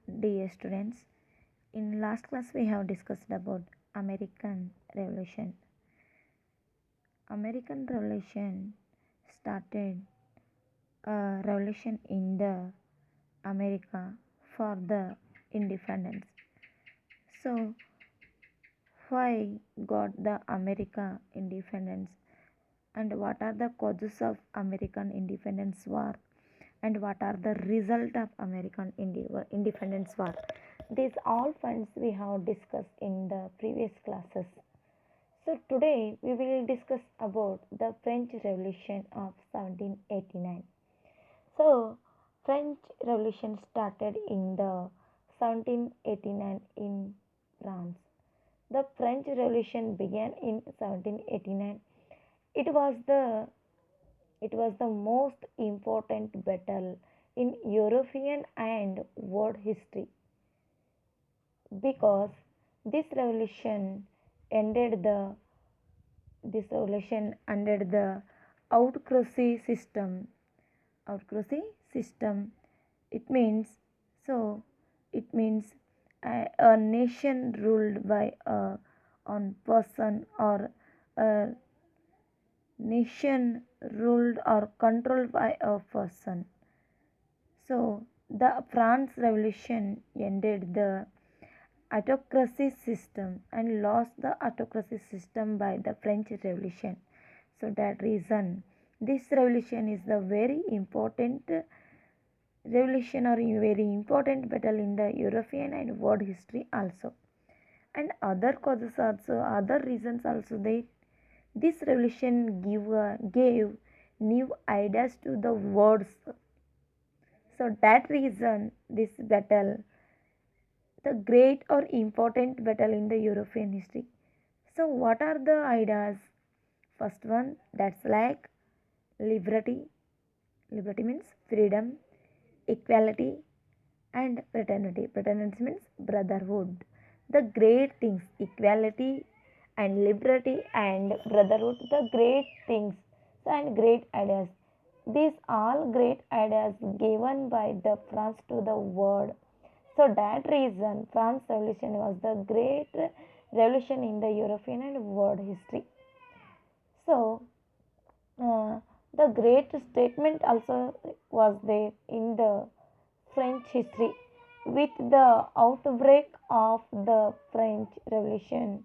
Dear students, in last class we have discussed about American Revolution. American Revolution started a revolution in the America for the independence. So, why got the America independence and what are the causes of American independence war and what are the result of American independence war? These all points we have discussed in the previous classes. So today we will discuss about the French Revolution of 1789. So French Revolution started in the 1789 in France. The French Revolution began in 1789. It was the it was the most important battle in European and world history because this revolution ended the this revolution ended the autocracy system. Autocracy system. It means so. It means a nation ruled by a on person or a nation ruled or controlled by a person. So the France Revolution ended the autocracy system and lost the autocracy system by the French Revolution. So that reason this revolution is the very important revolution or very important battle in the European and world history also. And other causes also, other reasons also they this revolution gave new ideas to the words. So that reason this battle the great or important battle in the European history. So, what are the ideas? First one, that's like liberty. Liberty means freedom, equality, and fraternity. Fraternity means brotherhood. The great things, equality and liberty and brotherhood, the great things and great ideas. These all great ideas given by the France to the world. So that reason France Revolution was the great revolution in the European and world history. So the great statement also was there in the French history. With the outbreak of the French Revolution,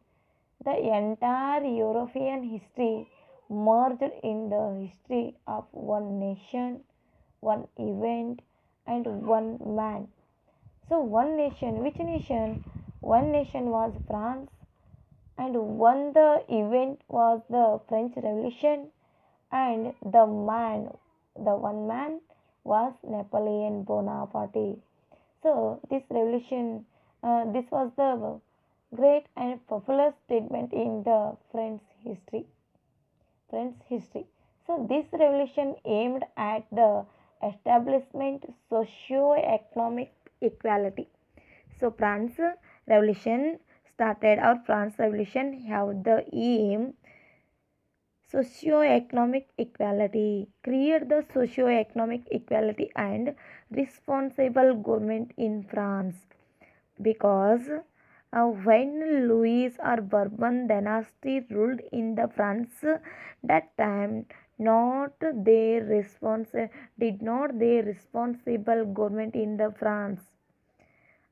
the entire European history merged in the history of one nation, one event, and one man. So, one nation, which nation? One nation was France, and one the event was the French Revolution, and the one man was Napoleon Bonaparte. So, this revolution, this was the great and popular statement in the French history. French history. So, this revolution aimed at the establishment socio-economic equality. So, France Revolution started or France Revolution have the aim socio-economic equality, create the socio-economic equality and responsible government in France because when Louis or Bourbon dynasty ruled in the France that time not their did not their responsible government in the France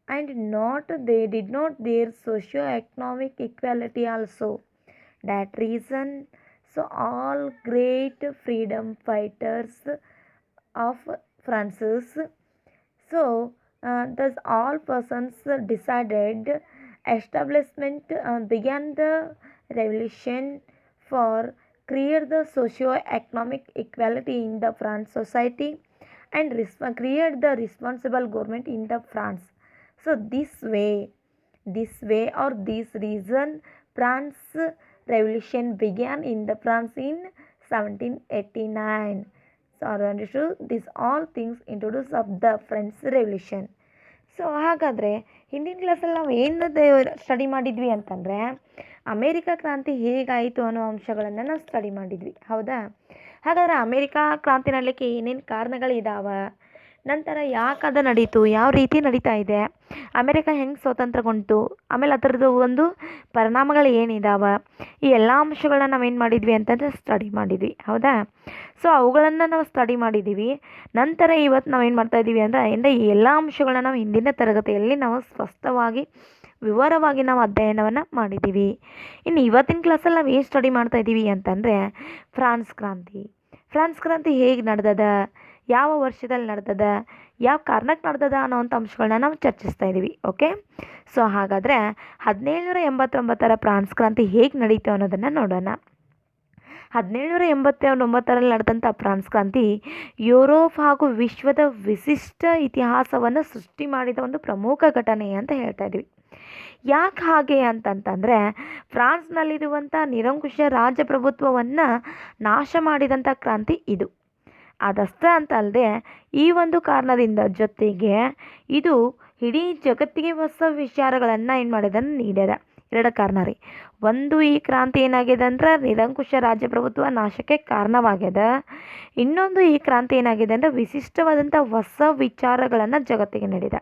and not they did not their socio-economic equality also that reason so all great freedom fighters of France so thus all persons decided establishment began the revolution for create the socio-economic equality in the France society and create the responsible government in the France. So this way or this reason France revolution began in the France in 1789. So understood these all things introduced of the French Revolution. So ಹಾಗಾದರೆ ಹಿಂದಿನ ಕ್ಲಾಸಲ್ಲಿ ನಾವು ಏನದು study ಮಾಡಿದ್ವಿ ಅಂತಂದರೆ America ಕ್ರಾಂತಿ ಹೇಗಾಯಿತು ಅನ್ನೋ ಅಂಶಗಳನ್ನು ನಾವು ಸ್ಟಡಿ ಮಾಡಿದ್ವಿ ಹೌದಾ. ಹಾಗಾದರೆ ಅಮೇರಿಕಾ ಕ್ರಾಂತಿ ನಡಲಿಕ್ಕೆ ಏನೇನು ಕಾರಣಗಳಿದಾವೆ ನಂತರ ಯಾಕೆ ಅದು ನಡೀತು, ಯಾವ ರೀತಿ ನಡೀತಾ ಇದೆ, ಅಮೆರಿಕ ಹೆಂಗೆ ಸ್ವತಂತ್ರಗೊಂಡು, ಆಮೇಲೆ ಅದರದ್ದು ಒಂದು ಪರಿಣಾಮಗಳು ಏನಿದಾವೆ, ಈ ಎಲ್ಲ ಅಂಶಗಳನ್ನ ನಾವೇನು ಮಾಡಿದ್ವಿ ಅಂತಂದರೆ ಸ್ಟಡಿ ಮಾಡಿದ್ವಿ. ಹೌದಾ? ಸೊ ಅವುಗಳನ್ನು ನಾವು ಸ್ಟಡಿ ಮಾಡಿದ್ದೀವಿ. ನಂತರ ಇವತ್ತು ನಾವೇನು ಮಾಡ್ತಾ ಇದ್ದೀವಿ ಅಂದರೆ ಈ ಎಲ್ಲ ಅಂಶಗಳನ್ನ ನಾವು ಹಿಂದಿನ ತರಗತಿಯಲ್ಲಿ ನಾವು ಸ್ಪಷ್ಟವಾಗಿ ವಿವರವಾಗಿ ನಾವು ಅಧ್ಯಯನವನ್ನು ಮಾಡಿದ್ದೀವಿ. ಇನ್ನು ಇವತ್ತಿನ ಕ್ಲಾಸಲ್ಲಿ ನಾವು ಏನು ಸ್ಟಡಿ ಮಾಡ್ತಾ ಇದ್ದೀವಿ ಅಂತಂದರೆ ಫ್ರಾನ್ಸ್ ಕ್ರಾಂತಿ. ಫ್ರಾನ್ಸ್ ಕ್ರಾಂತಿ ಹೇಗೆ ನಡೆದದ, ಯಾವ ವರ್ಷದಲ್ಲಿ ನಡೆದದ, ಯಾವ ಕಾರಣಕ್ಕೆ ನಡೆದದ ಅನ್ನೋವಂಥ ಅಂಶಗಳನ್ನ ನಾವು ಚರ್ಚಿಸ್ತಾ ಇದ್ದೀವಿ. ಓಕೆ, ಸೊ ಹಾಗಾದರೆ 1789ರ ಫ್ರಾನ್ಸ್ ಕ್ರಾಂತಿ ಹೇಗೆ ನಡೀತು ಅನ್ನೋದನ್ನು ನೋಡೋಣ. 1789ರಲ್ಲಿ ನಡೆದಂಥ ಫ್ರಾನ್ಸ್ ಕ್ರಾಂತಿ ಯುರೋಪ್ ಹಾಗೂ ವಿಶ್ವದ ವಿಶಿಷ್ಟ ಇತಿಹಾಸವನ್ನು ಸೃಷ್ಟಿ ಮಾಡಿದ ಒಂದು ಪ್ರಮುಖ ಘಟನೆ ಅಂತ ಹೇಳ್ತಾ ಇದ್ವಿ. ಯಾಕೆ ಹಾಗೆ ಅಂತಂತಂದರೆ ಫ್ರಾನ್ಸ್ನಲ್ಲಿರುವಂಥ ನಿರಂಕುಶ ರಾಜಪ್ರಭುತ್ವವನ್ನು ನಾಶ ಮಾಡಿದಂಥ ಕ್ರಾಂತಿ ಇದು. ಅದಷ್ಟೇ ಅಂತ ಅಲ್ಲದೆ ಈ ಒಂದು ಕಾರಣದಿಂದ ಜೊತೆಗೆ ಇದು ಇಡೀ ಜಗತ್ತಿಗೆ ಹೊಸ ವಿಚಾರಗಳನ್ನು ಏನು ಮಾಡಿದನ್ನು ನೀಡಿದೆ. ಎರಡು ಕಾರಣ ರೀ. ಒಂದು, ಈ ಕ್ರಾಂತಿ ಏನಾಗಿದೆ ಅಂದರೆ ನಿರಂಕುಶ ರಾಜಪ್ರಭುತ್ವ ನಾಶಕ್ಕೆ ಕಾರಣವಾಗಿದೆ. ಇನ್ನೊಂದು, ಈ ಕ್ರಾಂತಿ ಏನಾಗಿದೆ ಅಂದರೆ ವಿಶಿಷ್ಟವಾದಂಥ ಹೊಸ ವಿಚಾರಗಳನ್ನು ಜಗತ್ತಿಗೆ ನೀಡಿದೆ.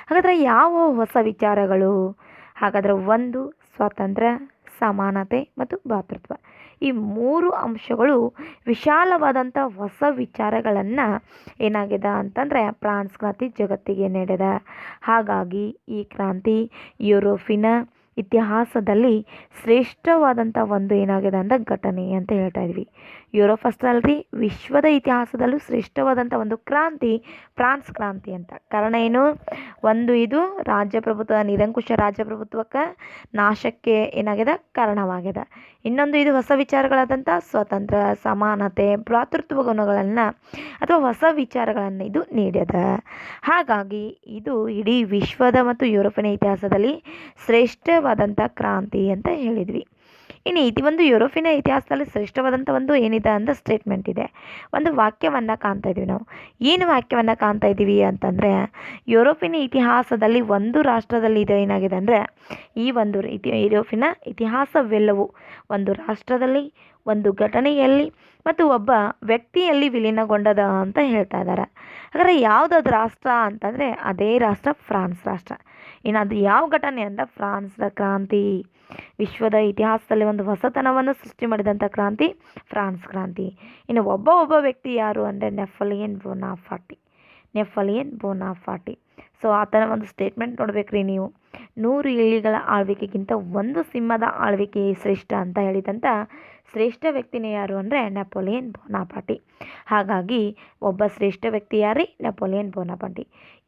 ಹಾಗಾದರೆ ಯಾವ ಹೊಸ ವಿಚಾರಗಳು? ಹಾಗಾದರೆ ಒಂದು, ಸ್ವಾತಂತ್ರ್ಯ, ಸಮಾನತೆ ಮತ್ತು ಭ್ರಾತೃತ್ವ. ಈ ಮೂರು ಅಂಶಗಳು ವಿಶಾಲವಾದಂಥ ಹೊಸ ವಿಚಾರಗಳನ್ನು ಏನಾಗಿದೆ ಅಂತಂದರೆ ಫ್ರಾನ್ಸ್ ಕ್ರಾಂತಿ ಜಗತ್ತಿಗೆ ನೀಡಿದೆ. ಹಾಗಾಗಿ ಈ ಕ್ರಾಂತಿ ಯುರೋಪಿನ ಇತಿಹಾಸದಲ್ಲಿ ಶ್ರೇಷ್ಠವಾದಂಥ ಒಂದು ಏನಾಗಿದೆ ಅಂದರೆ ಘಟನೆ ಅಂತ ಹೇಳ್ತಾ ಇದ್ವಿ. ಯುರೋಪ್ ಅಷ್ಟೇ ಅಲ್ರಿ, ವಿಶ್ವದ ಇತಿಹಾಸದಲ್ಲೂ ಶ್ರೇಷ್ಠವಾದಂಥ ಒಂದು ಕ್ರಾಂತಿ ಫ್ರಾನ್ಸ್ ಕ್ರಾಂತಿ ಅಂತ. ಕಾರಣ ಏನು? ಒಂದು, ಇದು ರಾಜಪ್ರಭುತ್ವ, ನಿರಂಕುಶ ರಾಜಪ್ರಭುತ್ವಕ್ಕೆ ನಾಶಕ್ಕೆ ಏನಾಗಿದೆ ಕಾರಣವಾಗಿದೆ. ಇನ್ನೊಂದು, ಇದು ಹೊಸ ವಿಚಾರಗಳಾದಂಥ ಸ್ವಾತಂತ್ರ್ಯ, ಸಮಾನತೆ, ಭ್ರಾತೃತ್ವ ಗುಣಗಳನ್ನು ಅಥವಾ ಹೊಸ ವಿಚಾರಗಳನ್ನು ಇದು ನೀಡಿದೆ. ಹಾಗಾಗಿ ಇದು ಇಡೀ ವಿಶ್ವದ ಮತ್ತು ಯುರೋಪಿನ ಇತಿಹಾಸದಲ್ಲಿ ಶ್ರೇಷ್ಠವಾದಂಥ ಕ್ರಾಂತಿ ಅಂತ ಹೇಳಿದ್ವಿ. ಇನ್ನು ಇದು ಒಂದು ಯುರೋಪಿನ ಇತಿಹಾಸದಲ್ಲಿ ಶ್ರೇಷ್ಠವಾದಂಥ ಒಂದು ಏನಿದೆ ಅಂದರೆ ಸ್ಟೇಟ್ಮೆಂಟ್ ಇದೆ. ಒಂದು ವಾಕ್ಯವನ್ನು ಕಾಣ್ತಾ ಇದ್ದೀವಿ ನಾವು. ಏನು ವಾಕ್ಯವನ್ನು ಕಾಣ್ತಾ ಇದ್ದೀವಿ ಅಂತಂದರೆ ಯುರೋಪಿನ ಇತಿಹಾಸದಲ್ಲಿ ಒಂದು ರಾಷ್ಟ್ರದಲ್ಲಿ ಇದು ಏನಾಗಿದೆ ಅಂದರೆ ಈ ಒಂದು ಯುರೋಪಿನ ಇತಿಹಾಸವೆಲ್ಲವೂ ಒಂದು ರಾಷ್ಟ್ರದಲ್ಲಿ, ಒಂದು ಘಟನೆಯಲ್ಲಿ ಮತ್ತು ಒಬ್ಬ ವ್ಯಕ್ತಿಯಲ್ಲಿ ವಿಲೀನಗೊಂಡದ ಅಂತ ಹೇಳ್ತಾ ಇದ್ದಾರೆ. ಹಾಗಾದರೆ ಯಾವುದಾದ್ರು ರಾಷ್ಟ್ರ ಅಂತಂದರೆ ಅದೇ ರಾಷ್ಟ್ರ ಫ್ರಾನ್ಸ್ ರಾಷ್ಟ್ರ. ಇನ್ನು ಅದು ಯಾವ ಘಟನೆ ಅಂದರೆ ಫ್ರಾನ್ಸ್ನ ಕ್ರಾಂತಿ. ವಿಶ್ವದ ಇತಿಹಾಸದಲ್ಲಿ ಒಂದು ಹೊಸತನವನ್ನು ಸೃಷ್ಟಿ ಮಾಡಿದಂಥ ಕ್ರಾಂತಿ ಫ್ರಾನ್ಸ್ ಕ್ರಾಂತಿ. ಇನ್ನು ಒಬ್ಬ ವ್ಯಕ್ತಿ ಯಾರು ಅಂದರೆ ನೆಪೋಲಿಯನ್ ಬೋನಾಪಾರ್ಟಿ. ಸೊ ಆತನ ಒಂದು ಸ್ಟೇಟ್ಮೆಂಟ್ ನೋಡ್ಬೇಕ್ರಿ ನೀವು. 100 ಇಲಿಗಳ ಆಳ್ವಿಕೆಗಿಂತ ಒಂದು ಸಿಂಹದ ಆಳ್ವಿಕೆ ಶ್ರೇಷ್ಠ ಅಂತ ಹೇಳಿದಂಥ ಶ್ರೇಷ್ಠ ವ್ಯಕ್ತಿನೇ ಯಾರು ಅಂದರೆ ನೆಪೋಲಿಯನ್ ಬೋನಾಪಾರ್ಟಿ. ಹಾಗಾಗಿ ಒಬ್ಬ ಶ್ರೇಷ್ಠ ವ್ಯಕ್ತಿ ಯಾರೀ? ನೆಪೋಲಿಯನ್ ಬೋನಾಪಾರ್ಟಿ.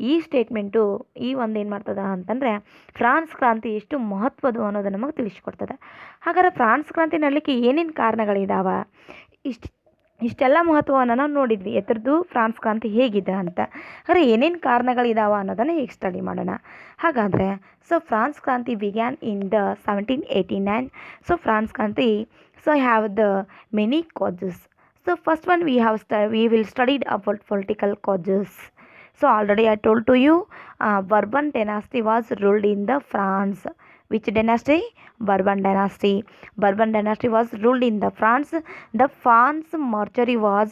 ಈ ಸ್ಟೇಟ್ಮೆಂಟು ಈ ಒಂದು ಏನು ಮಾಡ್ತದ ಅಂತಂದರೆ ಫ್ರಾನ್ಸ್ ಕ್ರಾಂತಿ ಎಷ್ಟು ಮಹತ್ವದು ಅನ್ನೋದು ನಮಗೆ ತಿಳಿಸ್ಕೊಡ್ತದೆ. ಹಾಗಾದ್ರೆ ಫ್ರಾನ್ಸ್ ಕ್ರಾಂತಿ ನಡಲಿಕ್ಕೆ ಏನೇನು ಕಾರಣಗಳಿದಾವೆ? ಇಷ್ಟೆಲ್ಲ ಮಹತ್ವವನ್ನು ನಾವು ನೋಡಿದ್ವಿ. ಎತ್ತರದ್ದು ಫ್ರಾನ್ಸ್ ಕ್ರಾಂತಿ ಹೇಗಿದೆ ಅಂತ. ಹಾಗಾದ್ರೆ ಏನೇನು ಕಾರಣಗಳಿದಾವೆ ಅನ್ನೋದನ್ನು ಈಗ ಸ್ಟಡಿ ಮಾಡೋಣ. ಹಾಗಾದರೆ ಫ್ರಾನ್ಸ್ ಕ್ರಾಂತಿ ಬಿಗ್ಯಾನ್ ಇನ್ ದ 1789. ಫ್ರಾನ್ಸ್ ಕ್ರಾಂತಿ have the many causes. First one we will study about political causes. Already I told to you Bourbon dynasty was ruled in the France. Which dynasty? Bourbon dynasty. Bourbon dynasty was ruled in the France. The France monarchy was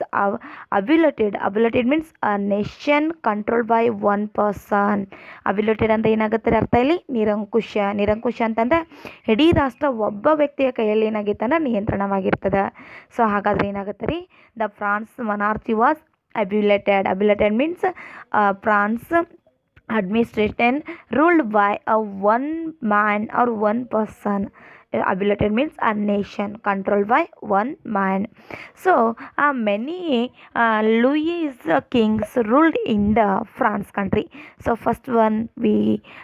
abolited. Abolited means a nation controlled by one person. Abolited ಅಂದರೆ ಏನಾಗುತ್ತೆ ಅರ್ಥ ಇಲ್ಲಿ? ನಿರಂಕುಶ ಅಂತಂದರೆ ಇಡೀ ರಾಷ್ಟ್ರ ಒಬ್ಬ ವ್ಯಕ್ತಿಯ ಕೈಯಲ್ಲಿ ಏನಾಗಿತ್ತಂದ್ರೆ ನಿಯಂತ್ರಣವಾಗಿರ್ತದೆ. ಹಾಗಾದರೆ ಏನಾಗುತ್ತೆ ರೀ? The France monarchy was abolited means France administration ruled by a one man or one person. Abolited means a nation controlled by one man. Many Louis kings ruled in the France country. First one we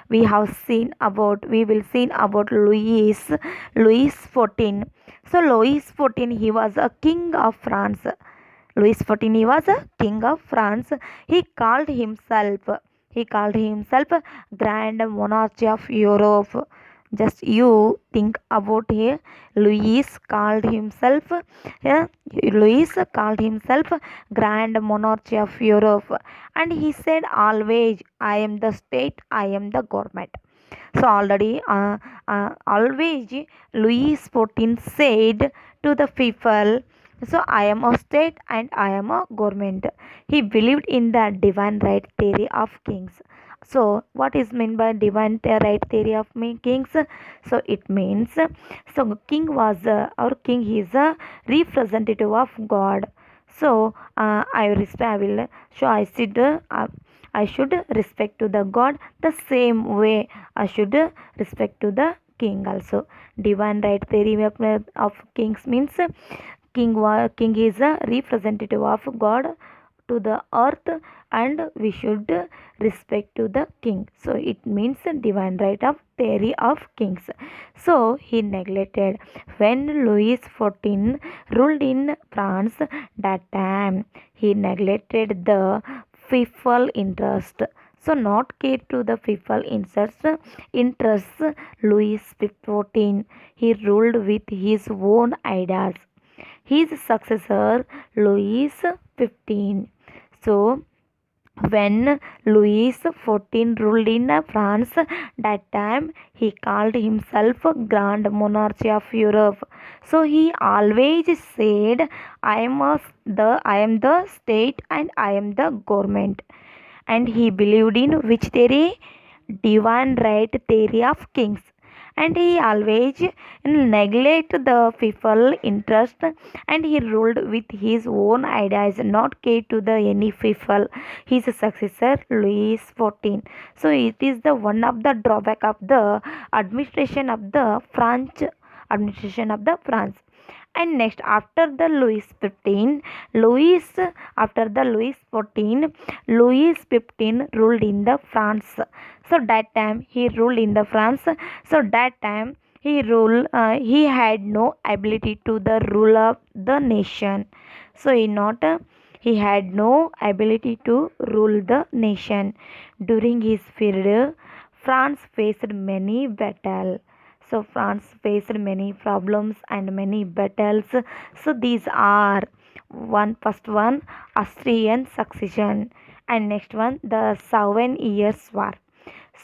will see about Louis XIV. Louis XIV, he was a king of France. Louis XIV, he was a king of France. He called himself Grand Monarch of Europe. Just you think about here. Louis called himself Grand Monarch of Europe, and he said always, I am the state, I am the government. Already always Louis XIV said to the people, So I am a state and I am a government. He believed in the divine right theory of kings. So what is meant by divine right theory of kings? So it means, so king was our king is a representative of God. So I will, so I should respect to the God the same way I should respect to the king also. Divine right theory of kings means king is a representative of God to the earth, and we should respect to the king. So it means divine right of theory of kings. So he neglected when Louis XIV ruled in France. That time he neglected the people interest. So not care to the people interests. Louis XIV, he ruled with his own ideas. His successor Louis XV. So when Louis XIV ruled in France, that time he called himself Grand Monarch of Europe. So he always said, I am the state and I am the government." And he believed in which theory? Divine right theory of kings. And he always neglect the people interest, and he ruled with his own ideas, not care to the any people. His successor Louis XIV. So it is the one of the drawback of the administration of the France. And next, louis after the Louis XIV, Louis XV ruled in the France. So that time he ruled in the France. So that time he had no ability to the rule of the nation. So he had no ability to rule the nation. During his period, France faced many battles. So France faced many problems and many battles. So these are, first one, Austrian succession, and next one, the 7 Years' War.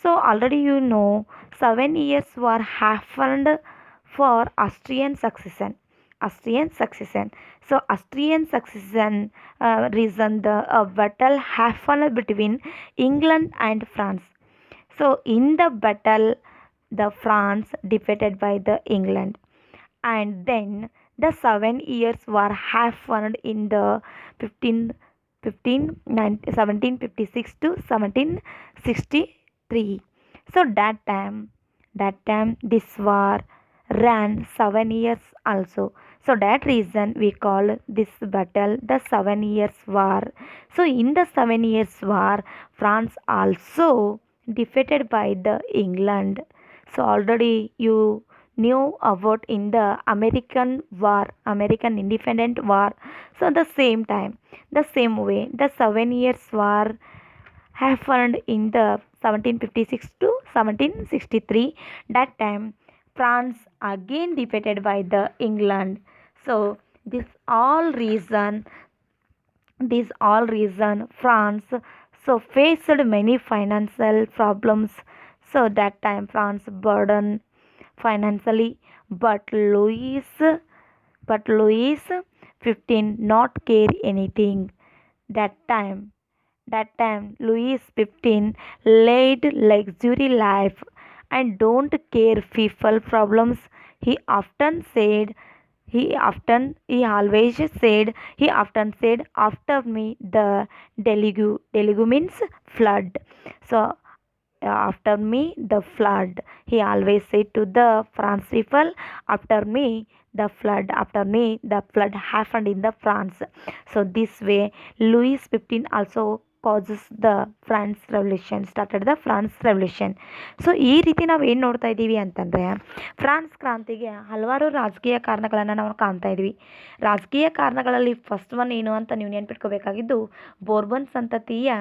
So already 7 years war happened for Austrian succession. Austrian succession. So Austrian succession reason the battle happened between England and France. So in the battle, the France defeated by the England, and then the 7 years war happened in the 15, 1756 to 1763. So that time this war ran 7 years also. So that reason we call this battle the 7 years war. So in the 7 years war, France also defeated by the England. So already you knew about in the American Independent War. So the same way, the 7 years war happened in the 1756 to 1763. That time France again defeated by the England. So this all reason France so faced many financial problems. So that time France burdened financially, but Louis 15 not care anything. That time that time Louis 15 led luxury life and don't care people problems. He often said he often said, after me the deluge means flood. So after me the flood, he always said to the France people, after me the flood happened in the France. So this way Louis 15 also causes the France revolution, started the France revolution. So ಈ ರೀತಿ ನಾವು ಏನು ನೋಡ್ತಾ ಇದ್ದೀವಿ ಅಂತಂದರೆ, France ಕ್ರಾಂತಿಗೆ ಹಲವಾರು ರಾಜಕೀಯ ಕಾರಣಗಳನ್ನು ನಾವು ಕಾಣ್ತಾ ಇದ್ವಿ. ರಾಜಕೀಯ ಕಾರಣಗಳಲ್ಲಿ ಫಸ್ಟ್ ಒನ್ ಏನು ಅಂತ ನೀವು ನೆನ್ಪಿಟ್ಕೋಬೇಕಾಗಿದ್ದು, ಬೋರ್ಬನ್ ಸಂತತಿಯ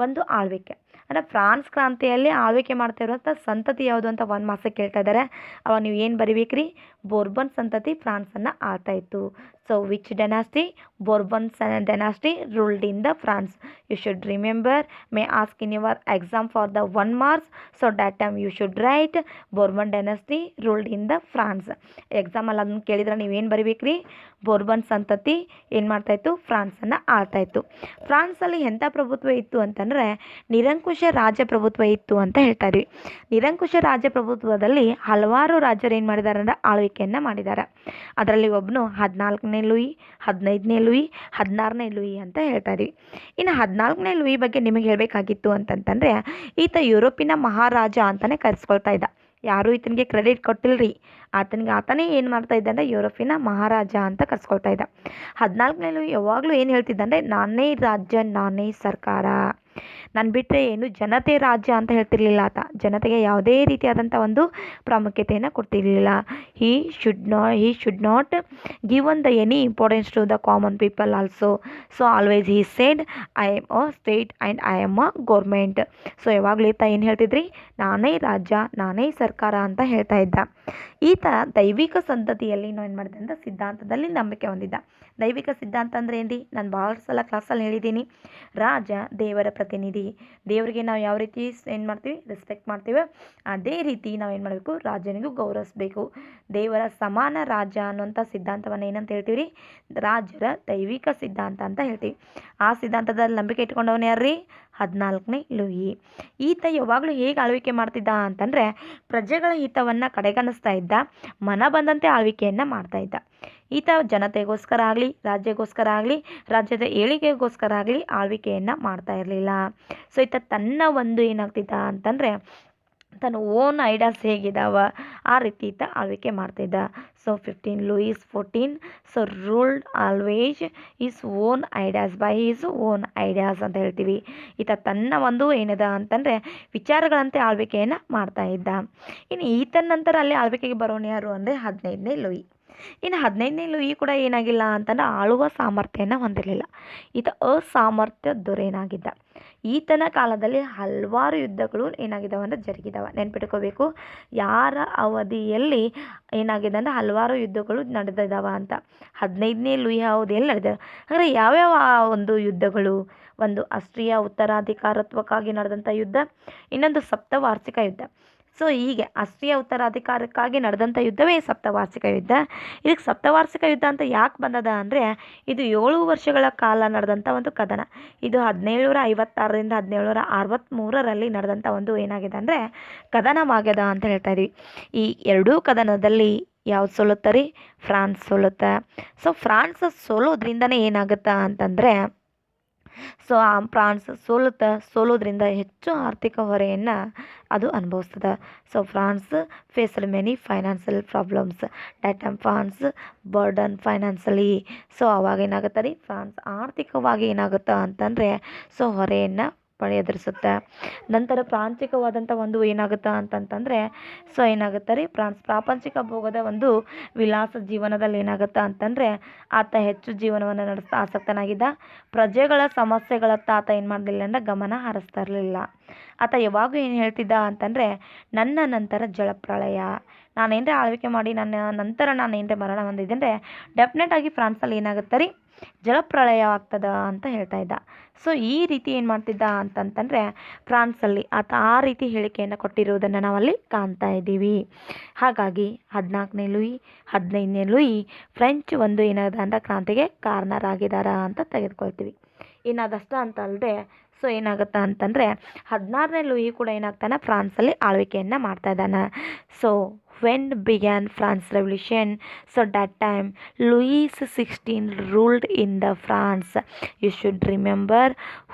ಒಂದು ಆಳ್ವಿಕೆ. ಅಂದರೆ ಫ್ರಾನ್ಸ್ ಕ್ರಾಂತಿಯಲ್ಲಿ ಆಳ್ವಿಕೆ ಮಾಡ್ತಾ ಇರುವಂಥ ಸಂತತಿ ಯಾವುದು ಅಂತ ಒಂದು ಮಾರ್ಕ್ಸಿಗೆ ಕೇಳ್ತಾ ಇದ್ದಾರೆ. ಅವಾಗ ನೀವು ಏನು ಬರಿಬೇಕ್ರಿ? ಬೋರ್ಬನ್ ಸಂತತಿ ಫ್ರಾನ್ಸನ್ನು ಆಳ್ತಾ ಇತ್ತು. So which dynasty? Bourbon dynasty ruled in the France. You should remember, may ask in your exam for the 1 marks. So that time you should write Bourbon dynasty ruled in the France. ಎಕ್ಸಾಮಲ್ಲಿ ಅದನ್ನು ಕೇಳಿದ್ರೆ ನೀವೇನು ಬರಿಬೇಕ್ರಿ? Bourbon ಸಂತತಿ ಏನು ಮಾಡ್ತಾಯಿತ್ತು? ಫ್ರಾನ್ಸನ್ನು ಆಳ್ತಾಯಿತ್ತು. ಫ್ರಾನ್ಸಲ್ಲಿ ಎಂಥ ಪ್ರಭುತ್ವ ಇತ್ತು ಅಂತಂದರೆ ನಿರಂಕುಶ ರಾಜಪ್ರಭುತ್ವ ಇತ್ತು ಅಂತ ಹೇಳ್ತಾ ಇದ್ವಿ. ನಿರಂಕುಶ ರಾಜಪ್ರಭುತ್ವದಲ್ಲಿ ಹಲವಾರು ರಾಜರು ಏನು ಮಾಡಿದ್ದಾರೆ ಅಂದರೆ ಆಳ್ವಿಕೆಯನ್ನು ಮಾಡಿದ್ದಾರೆ. ಅದರಲ್ಲಿ ಒಬ್ಬನು 14ನೇ ಲೂಯಿ, 15ನೇ ಲೂಯಿ, 16ನೇ ಲೂಯಿ ಅಂತ ಹೇಳ್ತಾ ಇದ್ವಿ. ಇನ್ನು 14ನೇ ಲೂಯಿ ಬಗ್ಗೆ ನಿಮಗೆ ಹೇಳಬೇಕಾಗಿತ್ತು ಅಂತಂತಂದರೆ ಈತ ಯುರೋಪಿನ ಮಹಾರಾಜ ಅಂತಲೇ ಕರೆಸ್ಕೊಳ್ತಾ ಇದ್ದ. ಯಾರೂ ಈತನಿಗೆ ಕ್ರೆಡಿಟ್ ಕೊಟ್ಟಿಲ್ಲರಿ. ಆತನೇ ಏನು ಮಾಡ್ತಾ ಇದ್ದ ಅಂದರೆ ಯುರೋಪಿನ ಮಹಾರಾಜ ಅಂತ ಕರೆಸ್ಕೊಳ್ತಾ ಇದ್ದ. 14ನೇ ಲೂಯಿ ಯಾವಾಗಲೂ ಏನು ಹೇಳ್ತಿದ್ದ ಅಂದರೆ ನಾನೇ ರಾಜ್ಯ, ನಾನೇ ಸರ್ಕಾರ, ನಾನು ಬಿಟ್ಟರೆ ಏನು ಜನತೆ ರಾಜ್ಯ ಅಂತ ಹೇಳ್ತಿರ್ಲಿಲ್ಲ ಆತ. ಜನತೆಗೆ ಯಾವುದೇ ರೀತಿಯಾದಂಥ ಒಂದು ಪ್ರಾಮುಖ್ಯತೆಯನ್ನು ಕೊಡ್ತಿರ್ಲಿಲ್ಲ. He should not given the any importance to the common people also. So always he said I am a state and I am a government. So ಯಾವಾಗಲೂ ಈತ ಏನು ಹೇಳ್ತಿದ್ರಿ? ನಾನೇ ರಾಜ್ಯ, ನಾನೇ ಸರ್ಕಾರ ಅಂತ ಹೇಳ್ತಾ ಇದ್ದ. ಈತ ದೈವಿಕ ಸಂತತಿಯಲ್ಲಿ ನಾವು ಏನು ಮಾಡಿದೆ ಅಂದರೆ ಸಿದ್ಧಾಂತದಲ್ಲಿ ನಂಬಿಕೆ ಹೊಂದಿದ್ದ. ದೈವಿಕ ಸಿದ್ಧಾಂತ ಅಂದರೆ ಏನು ರೀ? ನಾನು ಭಾಳ ಸಲ ಕ್ಲಾಸಲ್ಲಿ ಹೇಳಿದ್ದೀನಿ. ರಾಜ ದೇವರ ಪ್ರತಿನಿಧಿ. ದೇವರಿಗೆ ನಾವು ಯಾವ ರೀತಿ ಏನು ಮಾಡ್ತೀವಿ? ರೆಸ್ಪೆಕ್ಟ್ ಮಾಡ್ತೀವಿ. ಅದೇ ರೀತಿ ನಾವು ಏನು ಮಾಡಬೇಕು? ರಾಜನಿಗೂ ಗೌರವಿಸಬೇಕು. ದೇವರ ಸಮಾನ ರಾಜ ಅನ್ನುವಂಥ ಸಿದ್ಧಾಂತವನ್ನು ಏನಂತ ಹೇಳ್ತೀವಿ ರೀ? ರಾಜರ ದೈವಿಕ ಸಿದ್ಧಾಂತ ಅಂತ ಹೇಳ್ತೀವಿ. ಆ ಸಿದ್ಧಾಂತದಲ್ಲಿ ನಂಬಿಕೆ ಇಟ್ಕೊಂಡವನು ಯಾರ್ರೀ? 14ನೇ ಲೂಯಿ. ಈತ ಯಾವಾಗಲೂ ಹೇಗೆ ಆಳ್ವಿಕೆ ಮಾಡ್ತಿದ್ದ ಅಂತಂದರೆ ಪ್ರಜೆಗಳ ಹಿತವನ್ನು ಕಡೆಗಣಿಸ್ತಾ ಇದ್ದ. ಮನ ಬಂದಂತೆ ಆಳ್ವಿಕೆಯನ್ನು ಮಾಡ್ತಾ ಇದ್ದ. ಈತ ಜನತೆಗೋಸ್ಕರ ಆಗಲಿ, ರಾಜ್ಯಗೋಸ್ಕರ ಆಗಲಿ, ರಾಜ್ಯದ ಏಳಿಗೆಗೋಸ್ಕರ ಆಗಲಿ ಆಳ್ವಿಕೆಯನ್ನು ಮಾಡ್ತಾ ಇರಲಿಲ್ಲ. ಸೊ ಈತ ತನ್ನ ಒಂದು ಏನಾಗ್ತಿದ್ದ ಅಂತಂದರೆ ತನ್ನ ಓನ್ ಐಡಿಯಾಸ್ ಹೇಗಿದ್ದಾವ ಆ ರೀತಿ ಈತ ಆಳ್ವಿಕೆ ಮಾಡ್ತಿದ್ದ. So 15 Louis 14 so ruled always is own ideas by is own ideas ಅಂತ ಹೇಳ್ತೀವಿ. ಈತ ತನ್ನ ಒಂದು ಏನಿದೆ ಅಂತಂದರೆ ವಿಚಾರಗಳಂತೆ ಆಳ್ವಿಕೆಯನ್ನು ಮಾಡ್ತಾ ಇದ್ದ. ಇನ್ನು ಈತನ ನಂತರ ಅಲ್ಲಿ ಆಳ್ವಿಕೆಗೆ ಬರೋನು ಯಾರು ಅಂದರೆ 15ನೇ ಲೂಯಿ. ಇನ್ನು 15ನೇ ಲೂಯಿ ಕೂಡ ಏನಾಗಿಲ್ಲ ಅಂತಂದ್ರೆ ಆಳುವ ಸಾಮರ್ಥ್ಯನ ಹೊಂದಿರಲಿಲ್ಲ. ಈತ ಅಸಾಮರ್ಥ್ಯ ದೊರೆಯನಾಗಿದ್ದ. ಈತನ ಕಾಲದಲ್ಲಿ ಹಲವಾರು ಯುದ್ಧಗಳು ಏನಾಗಿದ್ದಾವೆ ಅಂದರೆ ಜರುಗಿದಾವೆ. ನೆನ್ಪಿಟ್ಕೋಬೇಕು, ಯಾರ ಅವಧಿಯಲ್ಲಿ ಏನಾಗಿದೆ ಅಂದರೆ ಹಲವಾರು ಯುದ್ಧಗಳು ನಡೆದಿದ್ದಾವೆ ಅಂತ. 15ನೇ ಲೂಯಿ ಅವಧಿಯಲ್ಲಿ ನಡೆದಿದ್ದಾವೆ. ಹಾಗಾದರೆ ಯಾವ್ಯಾವ ಒಂದು ಯುದ್ಧಗಳು? ಒಂದು ಆಸ್ಟ್ರಿಯಾ ಉತ್ತರಾಧಿಕಾರತ್ವಕ್ಕಾಗಿ ನಡೆದಂಥ ಯುದ್ಧ, ಇನ್ನೊಂದು ಸಪ್ತವಾರ್ಷಿಕ ಯುದ್ಧ. ಸೊ ಹೀಗೆ ಆಸ್ಟ್ರಿಯಾ ಉತ್ತರಾಧಿಕಾರಕ್ಕಾಗಿ ನಡೆದಂಥ ಯುದ್ಧವೇ ಸಪ್ತವಾರ್ಷಿಕ ಯುದ್ಧ. ಇದಕ್ಕೆ ಸಪ್ತವಾರ್ಷಿಕ ಯುದ್ಧ ಅಂತ ಯಾಕೆ ಬಂದದ ಅಂದರೆ ಇದು 7 ವರ್ಷಗಳ ಕಾಲ ನಡೆದಂಥ ಒಂದು ಕದನ. ಇದು 1756ರಿಂದ 1763ರಲ್ಲಿ ನಡೆದಂಥ ಒಂದು ಏನಾಗಿದೆ ಅಂದರೆ ಕದನವಾಗ್ಯದ ಅಂತ ಹೇಳ್ತಾ ಇದ್ವಿ. ಈ ಎರಡೂ ಕದನದಲ್ಲಿ ಯಾವ್ದು ಸೋಲುತ್ತೆ ರೀ? ಫ್ರಾನ್ಸ್ ಸೋಲುತ್ತೆ. ಸೊ ಫ್ರಾನ್ಸ್ ಸೋಲೋದ್ರಿಂದನೇ ಏನಾಗುತ್ತಾ ಅಂತಂದರೆ ಸೊ ಆ ಫ್ರಾನ್ಸ್ ಸೋಲೋದ್ರಿಂದ ಹೆಚ್ಚು ಆರ್ಥಿಕ ಹೊರೆಯನ್ನು ಅದು ಅನುಭವಿಸ್ತದೆ. So France faced many financial problems that France burden financially. So ಅವಾಗ ಏನಾಗುತ್ತೆ ರೀ? ಫ್ರಾನ್ಸ್ ಆರ್ಥಿಕವಾಗಿ ಏನಾಗುತ್ತೆ ಅಂತಂದರೆ ಸೊ ಹೊರೆಯನ್ನು ಎದುರಿಸುತ್ತೆ. ನಂತರ ಪ್ರಾಂತಿಕವಾದಂಥ ಒಂದು ಏನಾಗುತ್ತೆ ಅಂತಂತಂದರೆ ಸೊ ಏನಾಗುತ್ತೆ ರೀ? ಪ್ರಾಪಂಚಿಕ ಭೋಗದ ಒಂದು ವಿಲಾಸ ಜೀವನದಲ್ಲಿ ಏನಾಗುತ್ತೆ ಅಂತಂದರೆ ಆತ ಹೆಚ್ಚು ಜೀವನವನ್ನು ನಡೆಸ್ತಾ ಆಸಕ್ತನಾಗಿದ್ದ. ಪ್ರಜೆಗಳ ಸಮಸ್ಯೆಗಳತ್ತ ಆತ ಏನು ಮಾಡಲಿಲ್ಲ ಅಂದರೆ ಗಮನ ಹರಿಸ್ತಾ ಇರಲಿಲ್ಲ. ಆತ ಯಾವಾಗೂ ಏನು ಹೇಳ್ತಿದ್ದ ಅಂತಂದರೆ ನನ್ನ ನಂತರ ಜಲಪ್ರಳಯ, ನಾನೇನರ ಆಳ್ವಿಕೆ ಮಾಡಿ ನನ್ನ ನಂತರ ನಾನು ಏನರ ಮರಣ ಹೊಂದಿದ್ದೆ ಅಂದರೆ ಡೆಫಿನೆಟಾಗಿ ಫ್ರಾನ್ಸಲ್ಲಿ ಏನಾಗುತ್ತೆ ರೀ? ಜಲಪ್ರಳಯ ಆಗ್ತದ ಅಂತ ಹೇಳ್ತಾ ಇದ್ದ. ಸೊ ಈ ರೀತಿ ಏನು ಮಾಡ್ತಿದ್ದ ಅಂತಂತಂದರೆ ಫ್ರಾನ್ಸಲ್ಲಿ ಆತ ಆ ರೀತಿ ಹೇಳಿಕೆಯನ್ನು ಕೊಟ್ಟಿರುವುದನ್ನು ನಾವಲ್ಲಿ ಕಾಣ್ತಾ ಇದ್ದೀವಿ. ಹಾಗಾಗಿ 14ನೇ ಲೂಯಿ 15ನೇ ಲೂಯಿ ಫ್ರೆಂಚ್ ಒಂದು ಏನಾದ ಅಂದರೆ ಕ್ರಾಂತಿಗೆ ಕಾರಣರಾಗಿದ್ದಾರ ಅಂತ ತೆಗೆದುಕೊಳ್ತೀವಿ. ಇನ್ನು ಅದಷ್ಟು ಅಂತ ಅಲ್ಲದೆ ಸೊ ಏನಾಗುತ್ತೆ ಅಂತಂದರೆ 16ನೇ ಲೂಯಿ ಕೂಡ ಏನಾಗ್ತಾನೆ ಫ್ರಾನ್ಸಲ್ಲಿ ಆಳ್ವಿಕೆಯನ್ನು ಮಾಡ್ತಾ ಇದ್ದಾನೆ. So when began France revolution? So that time Louis XVI ruled in the France. You should remember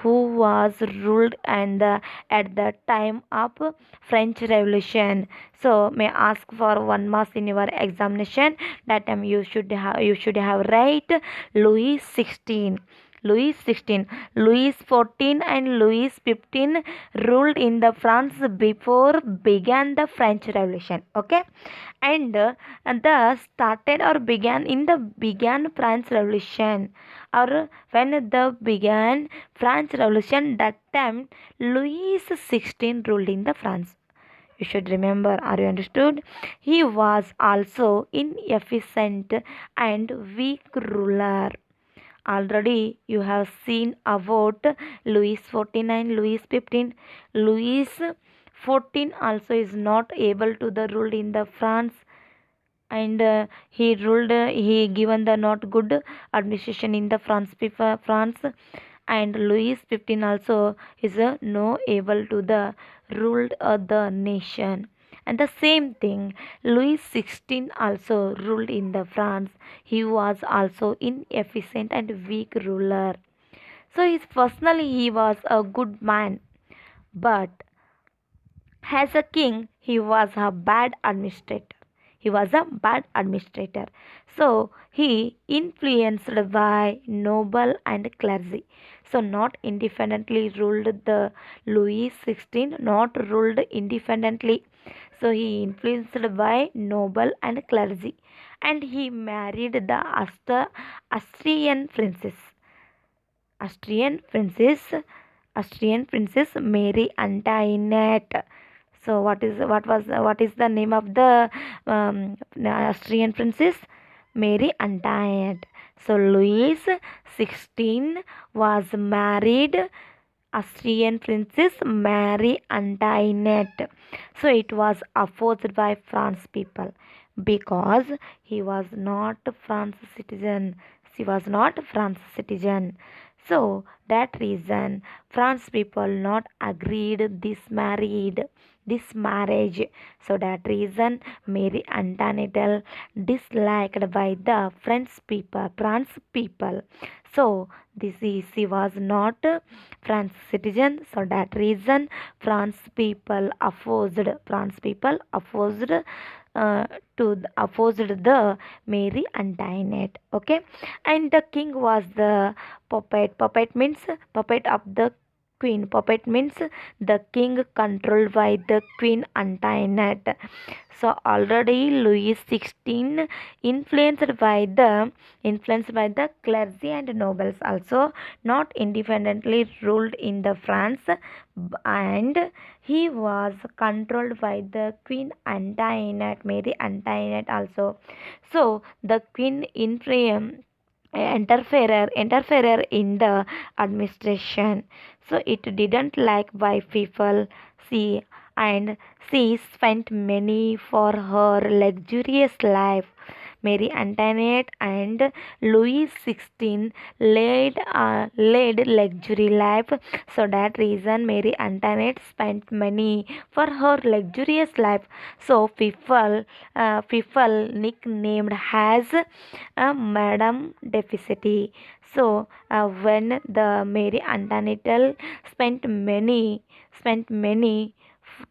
who was ruled at the time of French revolution. So may ask for 1 marks in your examination. That time you should have right Louis XVI. Louis XVI, Louis XIV and Louis XV ruled in the France before began the French Revolution. Okay, and the started or began French Revolution or when the began French Revolution, that time Louis XVI ruled in the France. You should remember. Are you understood? He was also inefficient and weak ruler. Already you have seen about Louis 14 and Louis 15. Louis 14 also is not able to the rule in the France, and he given the not good administration in the France. And Louis 15 also is no able to the ruled the nation. And the same thing, Louis 16 also ruled in the France. He was also inefficient and weak ruler. So his personally he was a good man, but as a king, he was a bad administrator. He was a bad administrator. So he influenced by noble and clergy. So not independently ruled the Louis XVI, not ruled independently. So he influenced by noble and clergy, and he married the Austrian princess. Austrian princess, Austrian princess Mary Antoinette. So what is the name of the Austrian princess? Mary Antoinette. So Louis 16 was married Austrian princess Mary Antoinette. So it was opposed by France people because he was not France citizen. She was not France citizen. So that reason France people not agreed this marriage. So that reason Mary Antoinette disliked by the France people. So this is she was not France citizen. So that reason France people opposed opposed the Mary Antoinette. Okay, and the king was the puppet. Puppet means puppet of the queen. Puppet means the king controlled by the queen Antoinette. So already Louis XVI influenced by the clergy and nobles also, not independently ruled in the France, and he was controlled by the queen Antoinette, Mary Antoinette also. So the queen interferer in the administration. So it didn't like by people. See, and she spent money for her luxurious life. Mary Antoinette and Louis XVI led luxury life. So that reason Mary Antoinette spent money for her luxurious life. So people nicknamed as Madame Deficity. So when the Mary Antoinette spent many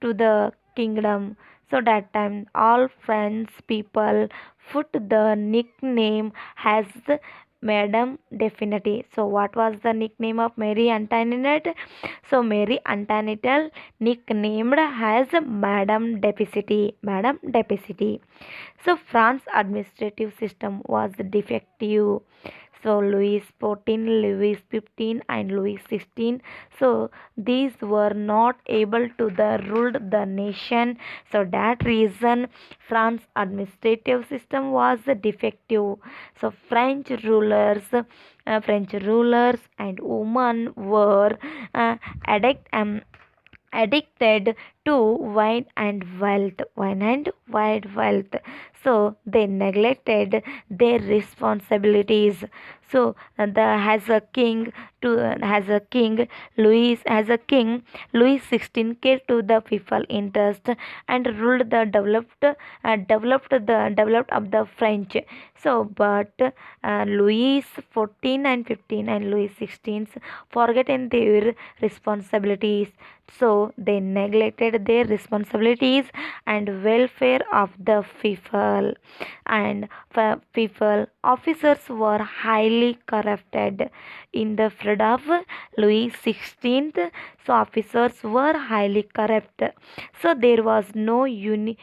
to the kingdom, so that time all French people put the nickname as Madame Definity. So what was the nickname of Mary Antoinette? So Mary Antoinette nicknamed as Madame Deficity. Madame Deficity. So France administrative system was defective. So Louis 14, Louis 15 and Louis 16. So these were not able to the ruled the nation. So that reason France administrative system was defective. So French rulers and women were uh, addict, um, addicted to wine and wealth. So they neglected their responsibilities. So the as a king Louis 16 cared to the people interest and ruled the developed of the French. So but Louis 14 and 15 and Louis 16 forgotten their responsibilities. So they neglected neglected their responsibilities and welfare of the people. And people officers were highly corrupted in the flood of Louis XVI. So officers were highly corrupt. So there was no uniform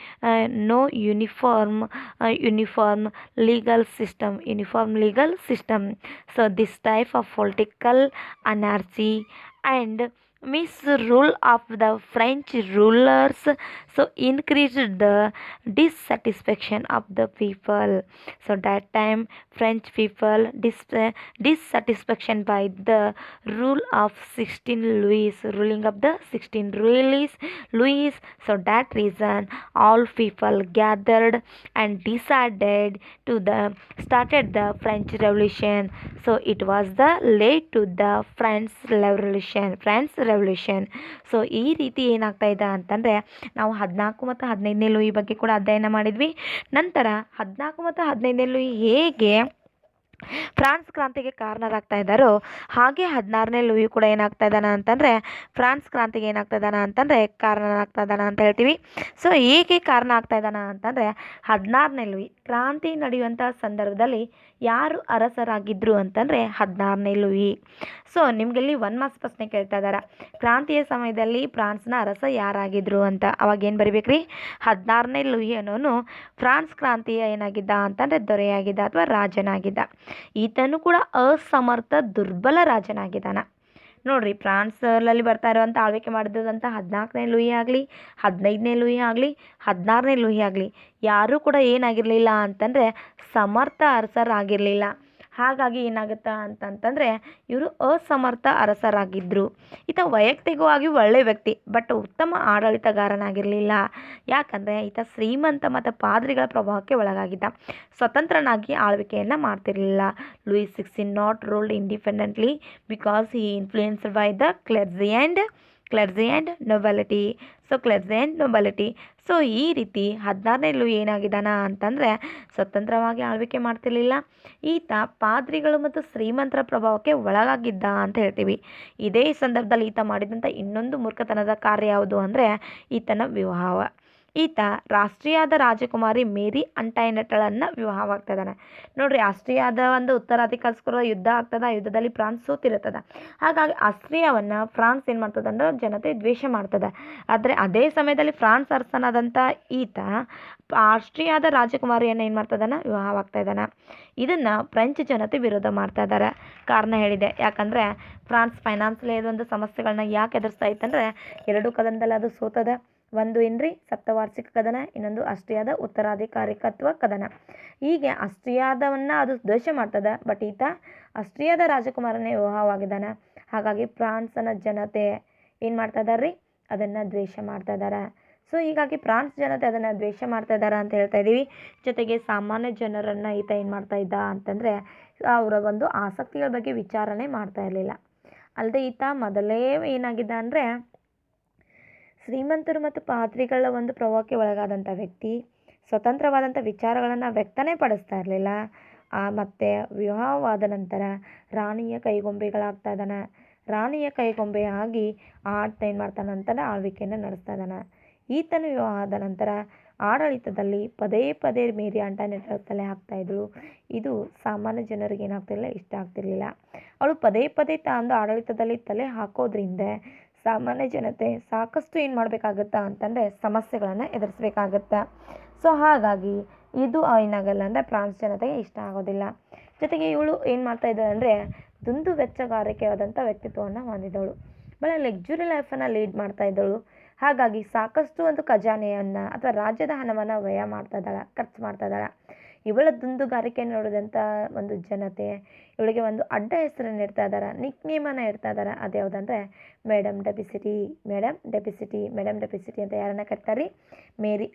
legal system. So this type of political anarchy and misrule of the French rulers so increased the dissatisfaction of the people. So that time French people dissatisfaction by the rule of 16 Louis, ruling of the 16 Louis. So that reason all people gathered and decided to the started the French Revolution. So it was the late to the France revolution. So ಈ ರೀತಿ ಏನಾಗ್ತಾ ಇದೆ ಅಂತಂದರೆ ನಾವು 14 ಮತ್ತು 15ನೇ Louis ಬಗ್ಗೆ ಕೂಡ ಅಧ್ಯಯನ ಮಾಡಿದ್ವಿ. ನಂತರ 14 ಮತ್ತು 15ನೇ ಲೂಯಿ ಹೇಗೆ ಫ್ರಾನ್ಸ್ ಕ್ರಾಂತಿಗೆ ಕಾರಣರಾಗ್ತಾ ಇದ್ದಾರೋ ಹಾಗೆ 16ನೇ ಲೂಯಿ ಕೂಡ ಏನಾಗ್ತಾ ಇದ್ದಾನ ಅಂತಂದರೆ ಫ್ರಾನ್ಸ್ ಕ್ರಾಂತಿಗೆ ಏನಾಗ್ತಾ ಇದ್ದಾನ ಅಂತಂದರೆ ಕಾರಣನಾಗ್ತಾ ಇದ್ದಾನ ಅಂತ ಹೇಳ್ತೀವಿ. ಸೊ ಹೇಗೆ ಕಾರಣ ಆಗ್ತಾ ಇದ್ದಾನ ಅಂತಂದರೆ 16ನೇ ಲೂಯಿ ಕ್ರಾಂತಿ ನಡೆಯುವಂಥ ಸಂದರ್ಭದಲ್ಲಿ ಯಾರು ಅರಸರಾಗಿದ್ದರು ಅಂತಂದರೆ 16ನೇ ಲೂಯಿ. ಸೊ ನಿಮಗೆಲ್ಲಿ 1 ಮಾರ್ಕ್ಸ್ ಪ್ರಶ್ನೆ ಕೇಳ್ತಾ ಇದ್ದಾರೆ, ಕ್ರಾಂತಿಯ ಸಮಯದಲ್ಲಿ ಫ್ರಾನ್ಸ್ನ ಅರಸ ಯಾರಾಗಿದ್ದರು ಅಂತ. ಅವಾಗ ಏನು ಬರಿಬೇಕ್ರಿ, 16ನೇ ಲೂಯಿ ಅನ್ನೋನು ಫ್ರಾನ್ಸ್ ಕ್ರಾಂತಿಯ ಏನಾಗಿದ್ದ ಅಂತಂದರೆ ದೊರೆಯಾಗಿದ್ದ ಅಥವಾ ರಾಜನಾಗಿದ್ದ. ಈತನು ಕೂಡ ಅಸಮರ್ಥ ದುರ್ಬಲ ರಾಜನಾಗಿದ್ದಾನ. ನೋಡ್ರಿ, ಫ್ರಾನ್ಸಲ್ಲಿ ಬರ್ತಾ ಇರುವಂಥ ಆಳ್ವಿಕೆ ಮಾಡಿದಂಥ 14ನೇ ಲೂಯಿ ಆಗಲಿ 15ನೇ ಲೂಯಿ ಆಗಲಿ 16ನೇ ಲೂಯಿ ಆಗಲಿ ಯಾರೂ ಕೂಡ ಏನಾಗಿರಲಿಲ್ಲ ಅಂತಂದರೆ ಸಮರ್ಥ ಅರಸರಾಗಿರಲಿಲ್ಲ. ಹಾಗಾಗಿ ಏನಾಗುತ್ತಾ ಅಂತಂತಂದರೆ ಇವರು ಅಸಮರ್ಥ ಅರಸರಾಗಿದ್ದರು. ಈತ ವೈಯಕ್ತಿಕವಾಗಿ ಒಳ್ಳೆಯ ವ್ಯಕ್ತಿ, ಬಟ್ ಉತ್ತಮ ಆಡಳಿತಗಾರನಾಗಿರಲಿಲ್ಲ. ಯಾಕಂದರೆ ಈತ ಶ್ರೀಮಂತ ಮತ್ತು ಪಾದ್ರಿಗಳ ಪ್ರಭಾವಕ್ಕೆ ಒಳಗಾಗಿದ್ದ. ಸ್ವತಂತ್ರನಾಗಿ ಆಳ್ವಿಕೆಯನ್ನು ಮಾಡ್ತಿರಲಿಲ್ಲ. Louis 16 not ruled independently because he influenced by the clergy and nobility. So ಈ ರೀತಿ 16ನೇ ಲೂಯಿ ಏನಾಗಿದ್ದಾನ ಅಂತಂದರೆ ಸ್ವತಂತ್ರವಾಗಿ ಆಳ್ವಿಕೆ ಮಾಡ್ತಿರ್ಲಿಲ್ಲ. ಈತ ಪಾದ್ರಿಗಳು ಮತ್ತು ಶ್ರೀಮಂತರ ಪ್ರಭಾವಕ್ಕೆ ಒಳಗಾಗಿದ್ದ ಅಂತ ಹೇಳ್ತೀವಿ. ಇದೇ ಸಂದರ್ಭದಲ್ಲಿ ಈತ ಮಾಡಿದಂಥ ಇನ್ನೊಂದು ಮೂರ್ಖತನದ ಕಾರ್ಯ ಯಾವುದು ಅಂದರೆ ಈತನ ವಿವಾಹ. ಈತ ರಾಷ್ಟ್ರೀಯದ ರಾಜಕುಮಾರಿ ಮೇರಿ ಅಂಟೈನೆಟಳನ್ನು ವಿವಾಹವಾಗ್ತಾ ಇದ್ದಾನೆ. ನೋಡ್ರಿ, ಆಸ್ಟ್ರಿಯಾದ ಒಂದು ಉತ್ತರಾಧಿಕಾರಸ್ಕರ ಯುದ್ಧ ಆಗ್ತದ. ಆ ಯುದ್ಧದಲ್ಲಿ ಫ್ರಾನ್ಸ್ ಸೋತಿರುತ್ತದೆ. ಹಾಗಾಗಿ ಆಸ್ಟ್ರಿಯಾವನ್ನು ಫ್ರಾನ್ಸ್ ಏನು ಮಾಡ್ತದೆ ಅಂದ್ರೆ ಜನತೆ ದ್ವೇಷ ಮಾಡ್ತದೆ. ಆದರೆ ಅದೇ ಸಮಯದಲ್ಲಿ ಫ್ರಾನ್ಸ್ ಅರಸನಾದಂಥ ಈತ ಆಸ್ಟ್ರಿಯಾದ ರಾಜಕುಮಾರಿಯನ್ನು ಏನು ಮಾಡ್ತದಾನ, ವಿವಾಹವಾಗ್ತಾ ಇದ್ದಾನೆ. ಇದನ್ನು ಫ್ರೆಂಚ್ ಜನತೆ ವಿರೋಧ ಮಾಡ್ತಾ ಇದ್ದಾರೆ. ಕಾರಣ ಹೇಳಿದೆ, ಯಾಕಂದರೆ ಫ್ರಾನ್ಸ್ ಫೈನಾನ್ಸಲ್ಲಿ ಒಂದು ಸಮಸ್ಯೆಗಳನ್ನ ಯಾಕೆ ಎದುರಿಸ್ತಾ ಇತ್ತಂದರೆ 2 ಕದನದಲ್ಲಿ ಅದು ಸೋತದ. ಒಂದು ಏನ್ರಿ ಸಪ್ತವಾರ್ಷಿಕ ಕದನ, ಇನ್ನೊಂದು ಆಸ್ಟ್ರಿಯಾದ ಉತ್ತರಾಧಿಕಾರಿಕತ್ವ ಕದನ. ಹೀಗೆ ಆಸ್ಟ್ರಿಯಾದವನ್ನು ಅದು ದ್ವೇಷ ಮಾಡ್ತದೆ. ಬಟ್ ಈತ ಆಸ್ಟ್ರಿಯಾದ ರಾಜಕುಮಾರನೇ ವಿವಾಹವಾಗಿದ್ದಾನೆ. ಹಾಗಾಗಿ ಫ್ರಾನ್ಸನ ಜನತೆ ಏನು ಮಾಡ್ತಾ ಇದ್ದಾರೆ ರೀ, ಅದನ್ನು ದ್ವೇಷ ಮಾಡ್ತಾ ಇದ್ದಾರೆ. ಸೊ ಹೀಗಾಗಿ ಫ್ರಾನ್ಸ್ ಜನತೆ ಅದನ್ನು ದ್ವೇಷ ಮಾಡ್ತಾ ಇದ್ದಾರೆ ಅಂತ ಹೇಳ್ತಾ ಇದ್ದೀವಿ. ಜೊತೆಗೆ ಸಾಮಾನ್ಯ ಜನರನ್ನು ಈತ ಏನು ಮಾಡ್ತಾ ಇದ್ದ ಅಂತಂದರೆ ಅವರ ಒಂದು ಆಸಕ್ತಿಗಳ ಬಗ್ಗೆ ವಿಚಾರಣೆ ಮಾಡ್ತಾ ಇರಲಿಲ್ಲ. ಅಲ್ಲದೆ ಈತ ಮೊದಲೇ ಏನಾಗಿದ್ದ ಅಂದರೆ ಶ್ರೀಮಂತರು ಮತ್ತು ಪಾದ್ರಿಗಳ ಒಂದು ಪ್ರಭಾವಕ್ಕೆ ಒಳಗಾದಂಥ ವ್ಯಕ್ತಿ. ಸ್ವತಂತ್ರವಾದಂಥ ವಿಚಾರಗಳನ್ನು ವ್ಯಕ್ತನೇ ಪಡಿಸ್ತಾ ಇರಲಿಲ್ಲ. ಮತ್ತು ವಿವಾಹವಾದ ನಂತರ ರಾಣಿಯ ಕೈಗೊಂಬೆಗಳಾಗ್ತಾ ಇದ್ದಾನೆ. ರಾಣಿಯ ಕೈಗೊಂಬೆಯಾಗಿ ಆತ ಏನು ಮಾಡ್ತಾನೆ ಅಂತಂದರೆ ಆಳ್ವಿಕೆಯನ್ನು ನಡೆಸ್ತಾ ಇದ್ದಾನೆ. ಈತನ ವಿವಾಹದ ನಂತರ ಆಡಳಿತದಲ್ಲಿ ಪದೇ ಪದೇ ಮೇರಿ ಅಂಟೈನೆಟಳ ತಲೆ ಹಾಕ್ತಾಯಿದ್ರು. ಇದು ಸಾಮಾನ್ಯ ಜನರಿಗೆ ಏನಾಗ್ತಿರಲಿಲ್ಲ, ಇಷ್ಟ ಆಗ್ತಿರ್ಲಿಲ್ಲ. ಅವಳು ಪದೇ ಪದೇ ತಾಂದು ಆಡಳಿತದಲ್ಲಿ ತಲೆ ಹಾಕೋದ್ರಿಂದ ಸಾಮಾನ್ಯ ಜನತೆ ಸಾಕಷ್ಟು ಏನು ಮಾಡಬೇಕಾಗತ್ತಾ ಅಂತಂದರೆ ಸಮಸ್ಯೆಗಳನ್ನು ಎದುರಿಸ್ಬೇಕಾಗತ್ತೆ. ಸೊ ಹಾಗಾಗಿ ಇದು ಏನಾಗಲ್ಲ ಅಂದರೆ ಫ್ರಾನ್ಸ್ ಜನತೆಗೆ ಇಷ್ಟ ಆಗೋದಿಲ್ಲ. ಜೊತೆಗೆ ಇವಳು ಏನು ಮಾಡ್ತಾ ಇದ್ದಾಳೆ ಅಂದರೆ ದುಂದು ವೆಚ್ಚಗಾರಿಕೆಯಾದಂಥ ವ್ಯಕ್ತಿತ್ವವನ್ನು ಹೊಂದಿದವಳು. ಭಾಳ ಲಕ್ಸುರಿ ಲೈಫನ್ನು ಲೀಡ್ ಮಾಡ್ತಾ ಇದ್ದಳು. ಹಾಗಾಗಿ ಸಾಕಷ್ಟು ಒಂದು ಖಜಾನೆಯನ್ನು ಅಥವಾ ರಾಜ್ಯದ ಹಣವನ್ನು ವ್ಯಯ ಮಾಡ್ತಾ ಇದ್ದಾಳೆ, ಖರ್ಚು ಮಾಡ್ತಾ ಇದ್ದಾಳೆ. ಇವಳ ದುಂದುಗಾರಿಕೆಯನ್ನು ನೋಡಿದಂಥ ಒಂದು ಜನತೆ ಇವಳಿಗೆ ಒಂದು ಅಡ್ಡ ಹೆಸರನ್ನು ಇಡ್ತಾ ಇದ್ದಾರೆ, ನಿಕ್ ನೇಮನ್ನು ಇಡ್ತಾ ಇದ್ದಾರೆ. ಅದು ಯಾವುದಂದರೆ ಮೇಡಮ್ ಡೆಪಿಸಿಟಿ ಅಂತ ಯಾರನ್ನ ಕರೀತಾರೆ, ಮೇರಿ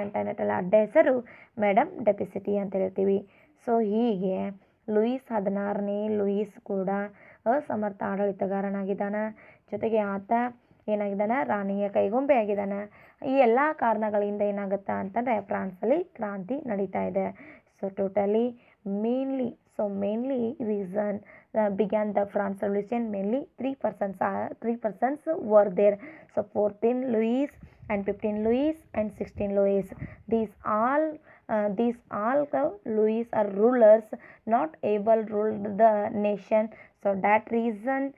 ಅಂಟೈನೆಟಳ ಅಡ್ಡ ಹೆಸರು ಮೇಡಮ್ ಡೆಪಿಸಿಟಿ ಅಂತ ಹೇಳ್ತೀವಿ. ಸೊ ಹೀಗೆ ಲೂಯಿಸ್ 16ನೇ ಲೂಯಿಸ್ ಕೂಡ ಅಸಮರ್ಥ ಆಡಳಿತಗಾರನಾಗಿದ್ದಾನೆ. ಜೊತೆಗೆ ಆತ ಏನಾಗಿದ್ದಾನೆ, ರಾಣಿಯ ಕೈಗೊಂಬೆ ಆಗಿದ್ದಾನೆ. ಈ ಎಲ್ಲ ಕಾರಣಗಳಿಂದ ಏನಾಗುತ್ತಾ ಅಂತಂದರೆ ಫ್ರಾನ್ಸಲ್ಲಿ ಕ್ರಾಂತಿ ನಡೀತಾ ಇದೆ. So totally mainly So mainly reason began the France Revolution. Mainly three persons were there. So 14 Louis and 15 Louis and 16 Louis. These all Louis are rulers not able ruled the nation. So that reason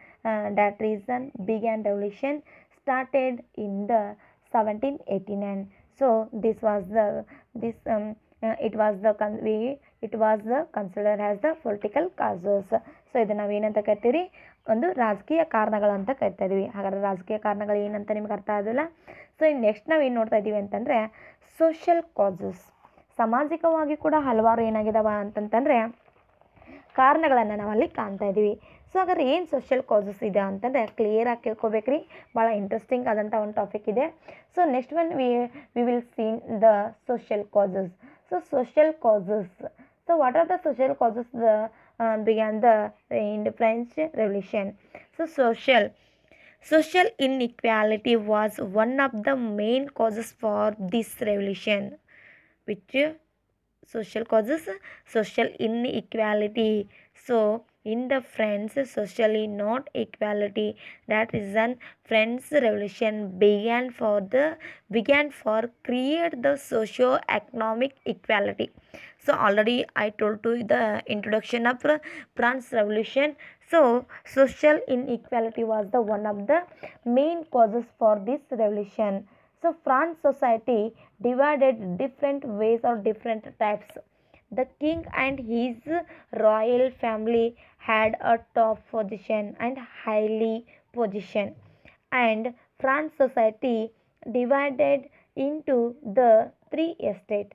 began revolution started in the 1789. So this it was the considered as the political causes. So ಇದು ನಾವೇನಂತ ಕರಿತೀವಿ, ಒಂದು ರಾಜಕೀಯ ಕಾರಣಗಳು ಅಂತ ಕರಿತಾ ಇದೀವಿ. ಹಾಗಾದ್ರೆ ರಾಜಕೀಯ ಕಾರಣಗಳು ಏನಂತ ನಿಮ್ಗೆ ಅರ್ಥ ಆಗೋದಿಲ್ಲ. ಸೊ ಇನ್ನು ನೆಕ್ಸ್ಟ್ ನಾವೇನು ನೋಡ್ತಾ ಇದ್ದೀವಿ ಅಂತಂದರೆ ಸೋಷಿಯಲ್ ಕಾಸಸ್. ಸಾಮಾಜಿಕವಾಗಿ ಕೂಡ ಹಲವಾರು ಏನಾಗಿದಾವ ಅಂತಂತಂದರೆ ಕಾರಣಗಳನ್ನು ನಾವಲ್ಲಿ ಕಾಣ್ತಾ ಇದ್ದೀವಿ. ಸೊ ಹಾಗಾದ್ರೆ ಏನು ಸೋಷಿಯಲ್ ಕಾಸಸ್ ಇದೆ ಅಂತಂದರೆ ಕ್ಲಿಯರಾಗಿ ಕೇಳ್ಕೊಬೇಕ್ರಿ, ಭಾಳ ಇಂಟ್ರೆಸ್ಟಿಂಗ್ ಆದಂಥ ಒಂದು ಟಾಪಿಕ್ ಇದೆ. So next one we will seen the social causes. So social causes. So what are the social causes began in the French Revolution? So social inequality was one of the main causes for this revolution. Which social causes? Social inequality. So in the French socially not equality, that reason French Revolution began for create the socio-economic equality. So already I told to the introduction of France Revolution. So social inequality was the one of the main causes for this revolution. So France society divided different ways or different types. The king and his royal family had a top position and highly position, and France society divided into the three estates.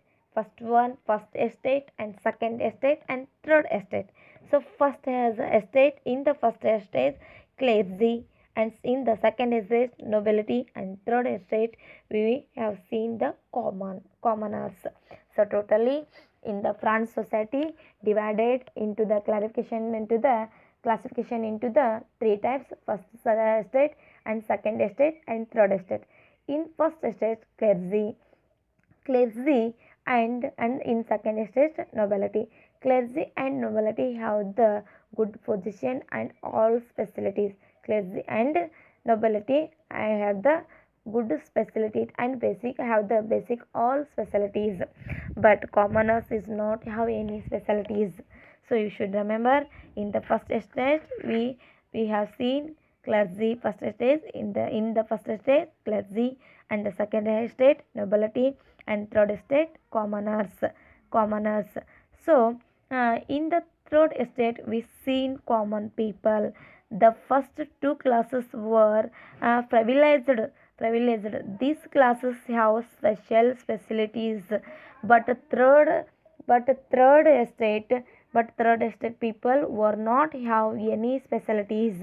First estate and second estate and third estate. So first has estate. In the first estate clergy, and in the second estate nobility, and third estate we have seen the commoners. So totally in the France society divided into the classification into the three types: first estate and second estate and third estate. In first estate clergy and in second estate nobility. Clergy and nobility have the good position and all facilities. Clergy and nobility have the good facilities and have the basic all facilities, but commoners is not have any facilities. So you should remember, in the first estate we have seen clergy. First estate in the first estate clergy, and the second estate nobility, and third estate commoners. So in the third estate we seen common people. The first two classes were privileged. These classes have special facilities, but third estate people were not have any facilities.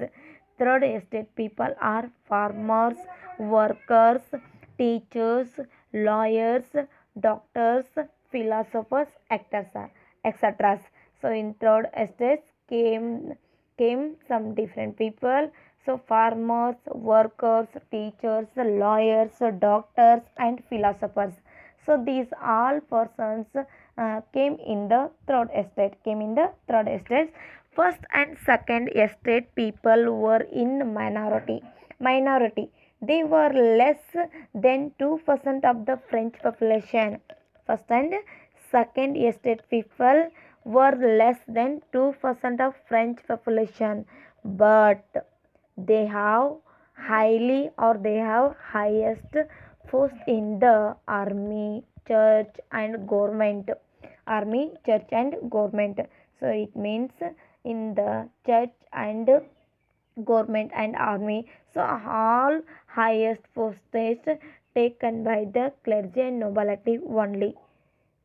Third estate people are farmers, workers, teachers, lawyers, doctors, philosophers, actors, etc. So in third estate came some different people. So farmers, workers, teachers, lawyers, doctors, and philosophers. So these all persons came in the third estate. First and second estate people were in minority. They were less than 2% of the French population. First and second estate people were less than 2% of French population, but they have highest post in the army, church and government. So it means in the church and government and army. So all highest postage taken by the clergy and nobility only.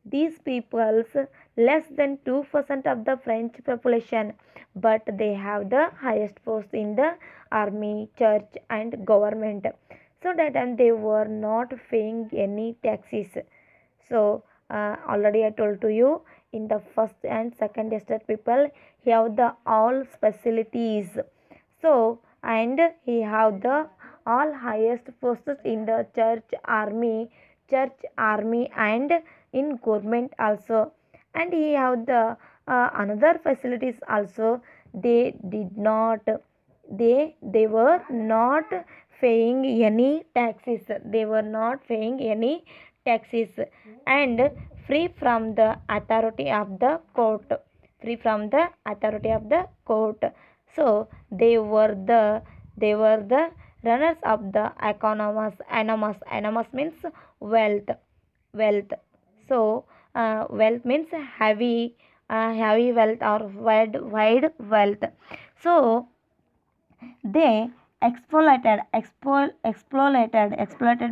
These peoples less than 2% of the French population, but they have the highest post in the army, church and government. So that time they were not paying any taxes. So already I told to you, in the first and second estate people have the all facilities. So and he have the all highest posts in the church, army and in government also, and he have the another facilities also. They did not, they were not paying any taxes, they were not paying any taxes, and free from the authority of the court, free from the authority of the court. So they were the, they were the runners of the economous, enormous means wealth, wealth. So wealth means heavy, heavy wealth or wide wealth. So they exploited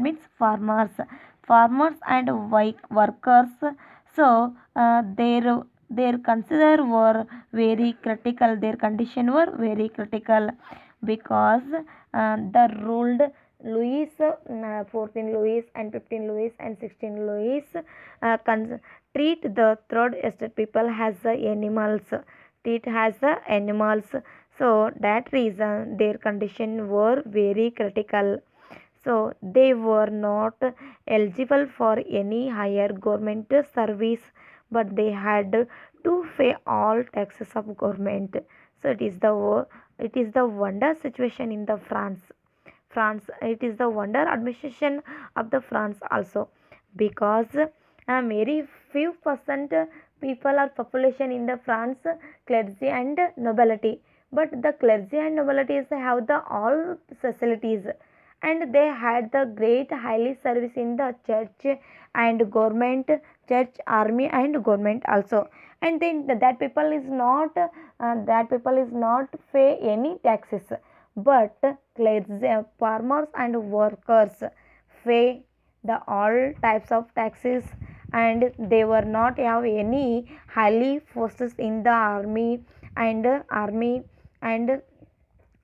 means farmers, farmers and workers. So their consider were very critical, their condition were very critical, because the ruled Louis, 14 Louis and 15 Louis and 16 Louis treat the third estate people as the animals, treat as the animals. So that reason their condition were very critical. So they were not eligible for any higher government service, but they had to pay all taxes of government. So it is the wonder situation in the France. It is the wonder administration of the France also, because very few percent people or population in the France, clergy and nobility. But the clergy and nobilities have the all facilities, and they had the great highly service in the church and government, church, army and government also. And then that people is not, that people is not pay any taxes, but clergy, farmers and workers pay the all types of taxes, and they were not have any highly forces in the army and and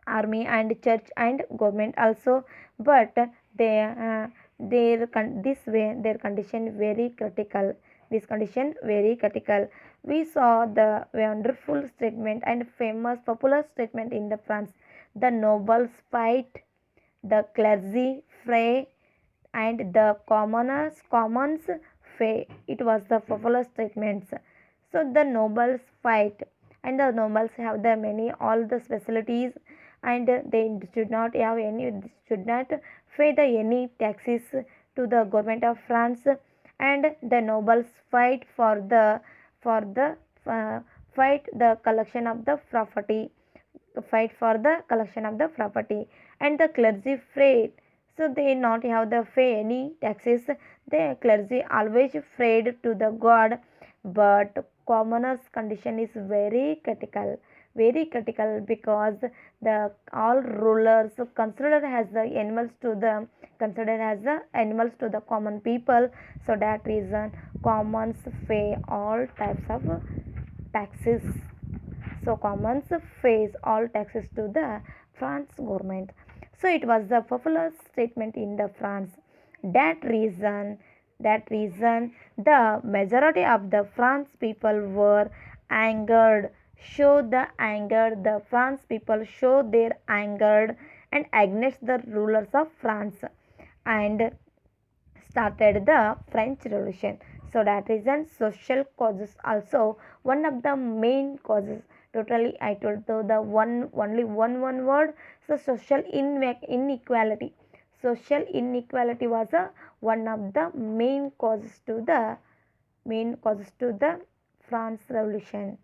army and church and government also. But they this way their condition very critical, this condition very critical. We saw the wonderful statement and famous popular statement in the France: the nobles fight, the clergy fray, and the commons fay. It was the popular statements. So the nobles fight, and the nobles have the many all the facilities, and they should not have any, should not pay the any taxes to the government of France. And the nobles fight for the uh, fight the collection of the property, fight for the collection of the property. And the clergy afraid, so they not have the pay any taxes, the clergy always afraid to the god. But commoners condition is very critical, very critical, because the all rulers considered as the animals to the, considered as the animals to the common people. So that reason commons pay all types of taxes. So commons pays all taxes to the France government. So it was the popular statement in the France. That reason, that reason, the majority of the France people were angered. Show the anger. The France people show their anger and against the rulers of France, and started the French Revolution. So that reason social causes also one of the main causes. Totally I told the one, only one word. So social inequality. Social inequality was a one of the main causes to the, main causes to the France Revolution.